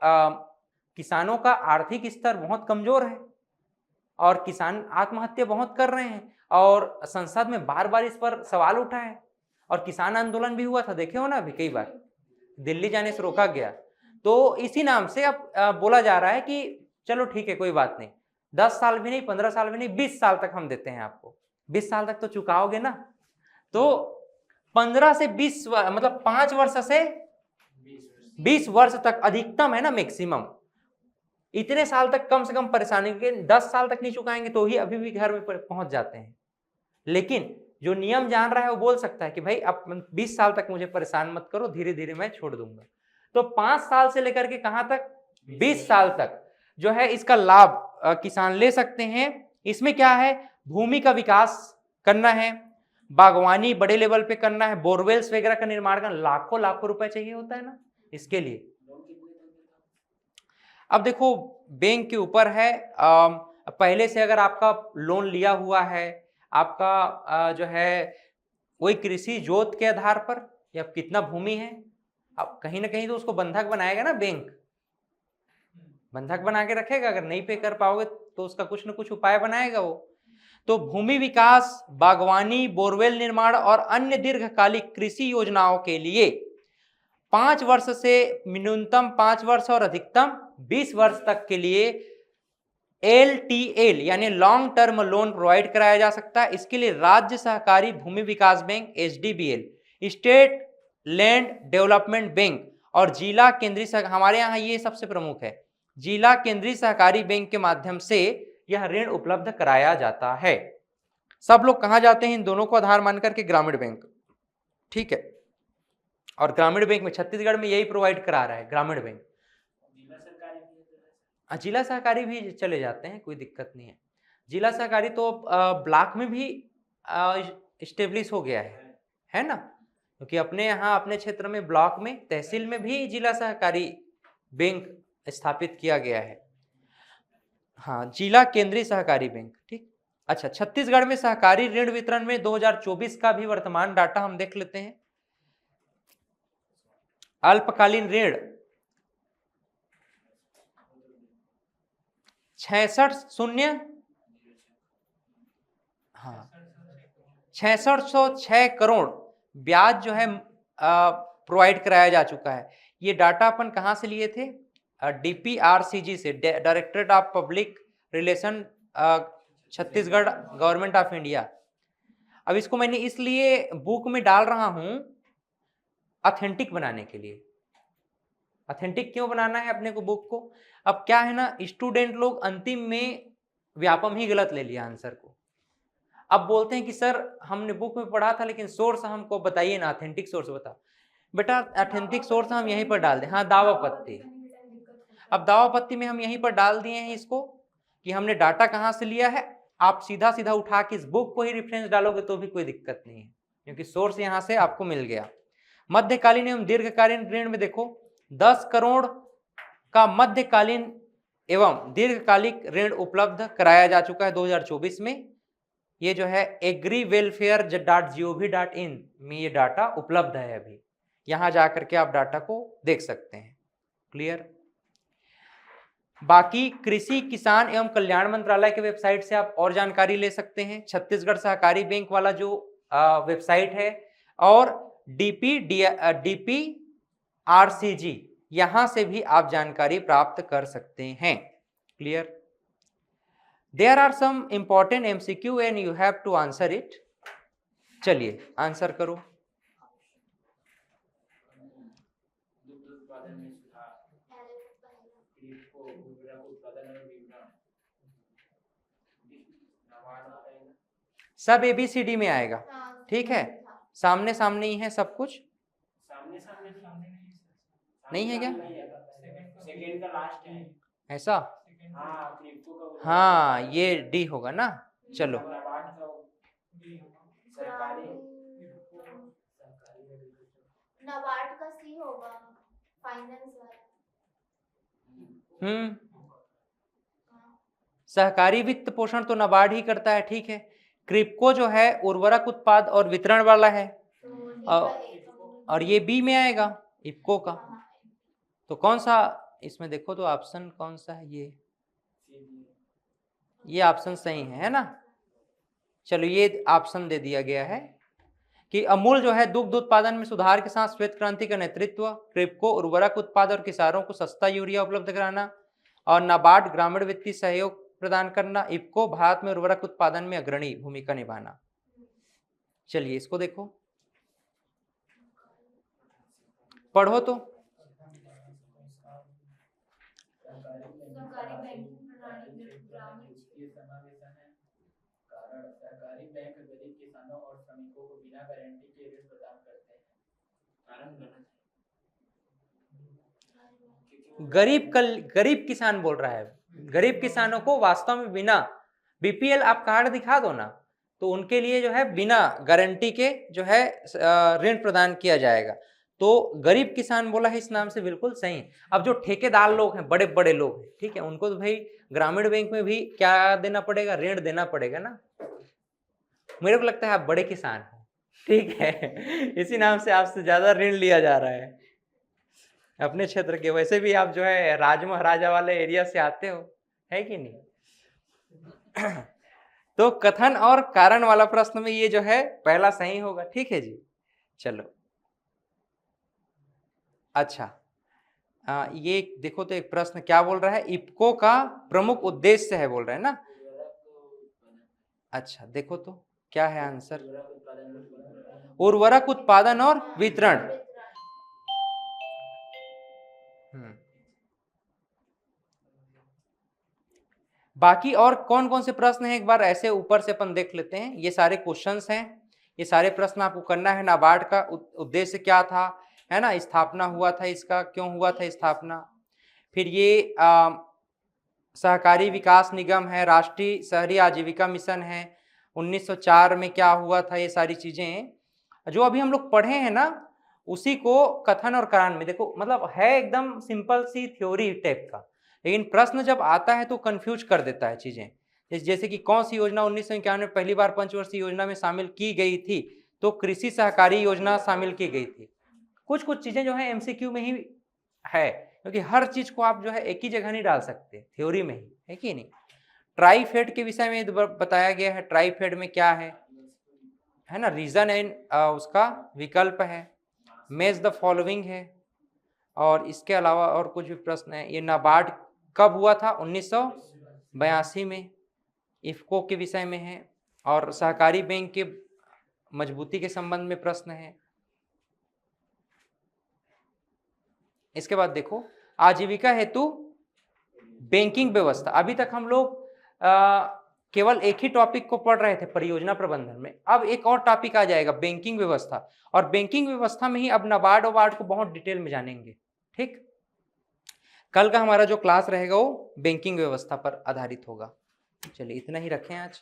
किसानों का आर्थिक स्तर बहुत कमजोर है और किसान आत्महत्या बहुत कर रहे हैं, और संसद में बार बार इस पर सवाल उठा है, और किसान आंदोलन भी हुआ था, देखे हो ना अभी कई बार, दिल्ली जाने से रोका गया। तो इसी नाम से अब बोला जा रहा है कि चलो ठीक है, कोई बात नहीं, 10 साल भी नहीं, 15 साल भी नहीं, 20 साल तक हम देते हैं आपको, 20 साल तक तो चुकाओगे ना। तो 15 से 20 मतलब 5 वर्ष से 20 वर्ष तक अधिकतम है ना, मैक्सिमम इतने साल तक कम से कम परेशानी के, 10 साल तक नहीं चुकाएंगे तो ही अभी भी घर में पहुंच जाते हैं। लेकिन जो नियम जान रहा है वो बोल सकता है कि भाई अब 20 साल तक मुझे परेशान मत करो, धीरे धीरे मैं छोड़ दूंगा। तो 5 साल से लेकर के कहां तक, 20 साल तक जो है इसका लाभ किसान ले सकते हैं। इसमें क्या है, भूमि का विकास करना है, बागवानी बड़े लेवल पे करना है, बोरवेल्स वगैरह का निर्माण करना, लाखों लाखों रुपए चाहिए होता है ना इसके लिए। अब देखो बैंक के ऊपर है, पहले से अगर आपका लोन लिया हुआ है, आपका जो है कोई कृषि जोत के आधार पर, या कितना भूमि है, अब कहीं ना कहीं तो उसको बंधक बनाएगा ना बैंक, बंधक बना के रखेगा, अगर नहीं पे कर पाओगे तो उसका कुछ ना कुछ उपाय बनाएगा वो। तो भूमि विकास, बागवानी, बोरवेल निर्माण और अन्य दीर्घकालिक कृषि योजनाओं के लिए 5 वर्ष से न्यूनतम 5 वर्ष और अधिकतम 20 वर्ष तक के लिए LTL यानी लॉन्ग टर्म लोन प्रोवाइड कराया जा सकता है। इसके लिए राज्य सहकारी भूमि विकास bank HDBL, state land development bank और जिला केंद्रीय, हमारे यहाँ ये सबसे प्रमुख है, जिला केंद्रीय सहकारी बैंक के माध्यम से यह ऋण उपलब्ध कराया जाता है। सब लोग कहाँ जाते हैं, इन दोनों को आधार मान करके ग्रामीण बैंक, ठीक है। और ग्रामीण बैंक में छत्तीसगढ़ में यही प्रोवाइड करा रहा है ग्रामीण बैंक। जिला सहकारी भी चले जाते हैं, कोई दिक्कत नहीं है। जिला सहकारी तो ब्लॉक में भी स्टेब्लिश हो गया है ना, क्योंकि अपने यहाँ अपने क्षेत्र में ब्लॉक में, तहसील में भी जिला सहकारी बैंक स्थापित किया गया है। हाँ, जिला केंद्रीय सहकारी बैंक, ठीक। अच्छा, छत्तीसगढ़ में सहकारी ऋण वितरण में 2024 का भी वर्तमान डाटा हम देख लेते हैं। अल्पकालीन ऋण 6606 करोड़ ब्याज जो है प्रोवाइड कराया जा चुका है। ये डाटा अपन कहाँ से लिए थे, DPRCG से, directorate of public relation, Chhattisgarh government of India. अब इसको मैंने इसलिए बुक में डाल रहा हूं ऑथेंटिक बनाने के लिए, ऑथेंटिक क्यों बनाना है अपने को बुक को? अब क्या है ना, स्टूडेंट लोग अंतिम में व्यापम ही गलत ले लिया आंसर को। अब बोलते हैं कि सर हमने बुक में पढ़ा था लेकिन सोर्स हमको बताइए ना, ऑथेंटिक सोर्स बता। बेटा ऑथेंटिक सोर्स हम यहीं पर डाल दें, हाँ दावा पत्ती। अब दावा पत्ती में हम यहीं पर डाल दिए हैं इसको कि हमने डाटा कहाँ से लिया है। आप सीधा सीधा उठा के इस बुक को ही रेफरेंस डालोगे तो भी कोई दिक्कत नहीं है, क्योंकि सोर्स यहां से आपको मिल गया। मध्यकालीन एवं दीर्घकालीन ऋण में देखो 10 करोड़ का मध्यकालीन एवं दीर्घकालिक ऋण उपलब्ध कराया जा चुका है 2024 में। ये जो है agriwelfare.gov.in में ये डाटा उपलब्ध है, अभी यहां जाकर के आप डाटा को देख सकते हैं। क्लियर? बाकी कृषि किसान एवं कल्याण मंत्रालय के वेबसाइट से आप और जानकारी ले सकते हैं। छत्तीसगढ़ सहकारी बैंक वाला जो वेबसाइट है, और DPRCG यहां से भी आप जानकारी प्राप्त कर सकते हैं। Clear? There are some important MCQ and you have to answer it. चलिए आंसर करो। सब ABCD में आएगा, ठीक है? सामने सामने ही है सब कुछ। सामने सामने नहीं है क्या? सेकंड का लास्ट है ऐसा? हाँ, हाँ ये D होगा ना। चलो नाबार्ड का C होगा, फाइनेंस वाला। सहकारी वित्त पोषण तो नाबार्ड ही करता है, ठीक है। क्रिप्को जो है उर्वरक उत्पाद और वितरण वाला है, और ये B में आएगा इफ्को का। तो कौन सा इसमें देखो तो ऑप्शन कौन सा है? ये ऑप्शन सही है ना? चलो ये ऑप्शन दे दिया गया है कि अमूल जो है दुग्ध उत्पादन में सुधार के साथ श्वेत क्रांति का नेतृत्व, क्रिप्को उर्वरक उत्पाद और किसानों को सस्ता यूरिया उपलब्ध कराना, और नाबार्ड ग्रामीण वित्तीय सहयोग प्रदान करना, इफ्को भारत में उर्वरक उत्पादन में अग्रणी भूमिका निभाना। चलिए इसको देखो, पढ़ो तो। सरकारी बैंक गरीब किसानों और श्रमिकों को बिना गारंटी के ऋण प्रदान करते हैं। कारण गलत है। गरीब किसान बोल रहा है। गरीब किसानों को वास्तव में बिना BPL आप कार्ड दिखा दो ना, तो उनके लिए जो है बिना गारंटी के जो है ऋण प्रदान किया जाएगा। तो गरीब किसान बोला है इस नाम से, बिल्कुल सही। अब जो ठेकेदार लोग हैं, बड़े बड़े लोग हैं, ठीक है, उनको तो भाई ग्रामीण बैंक में भी क्या देना पड़ेगा? ऋण देना पड़ेगा ना। मेरे को लगता है आप बड़े किसान हो, ठीक है, इसी नाम से आपसे ज्यादा ऋण लिया जा रहा है अपने क्षेत्र के। वैसे भी आप जो है राज महाराजा वाले एरिया से आते हो, है कि नहीं? तो कथन और कारण वाला प्रश्न में ये जो है पहला सही होगा, ठीक है जी। चलो अच्छा, ये देखो तो एक प्रश्न क्या बोल रहा है, इफ्को का प्रमुख उद्देश्य है बोल रहा है ना। अच्छा देखो तो क्या है आंसर? उर्वरक उत्पादन और वितरण। बाकी और कौन कौन से प्रश्न हैं एक बार ऐसे ऊपर से अपन देख लेते हैं। ये सारे क्वेश्चंस हैं, ये सारे प्रश्न आपको करना है। नाबार्ड का उद्देश्य क्या था, है ना, स्थापना हुआ था इसका, क्यों हुआ था स्थापना। फिर ये सहकारी विकास निगम है, राष्ट्रीय शहरी आजीविका मिशन है, 1904 में क्या हुआ था, ये सारी चीजें जो अभी हम लोग पढ़े हैं ना, उसी को कथन और कारण में देखो, मतलब है एकदम सिंपल सी थ्योरी टाइप का, लेकिन प्रश्न जब आता है तो कंफ्यूज कर देता है चीजें। जैसे कि कौन सी योजना 1991 में पहली बार पंचवर्षीय योजना में शामिल की गई थी, तो कृषि सहकारी योजना शामिल की गई थी। कुछ कुछ चीजें जो है MCQ में ही है, क्योंकि हर चीज को आप जो है एक ही जगह नहीं डाल सकते, थ्योरी में ही, है कि नहीं। ट्राईफेड के विषय में बताया गया है, ट्राईफेड में क्या है ना, रीजन एंड उसका विकल्प है, मैच द फॉलोइंग है, और इसके अलावा और कुछ भी प्रश्न है। ये नाबार्ड कब हुआ था? 1982 में। इफ्को के विषय में है, और सहकारी बैंक के मजबूती के संबंध में प्रश्न है। इसके बाद देखो आजीविका हेतु बैंकिंग व्यवस्था। अभी तक हम लोग केवल एक ही टॉपिक को पढ़ रहे थे परियोजना प्रबंधन में, अब एक और टॉपिक आ जाएगा बैंकिंग व्यवस्था, और बैंकिंग व्यवस्था में ही अब नाबार्ड वार्ड को बहुत डिटेल में जानेंगे। ठीक, कल का हमारा जो क्लास रहेगा वो बैंकिंग व्यवस्था पर आधारित होगा। चलिए इतना ही रखें आज।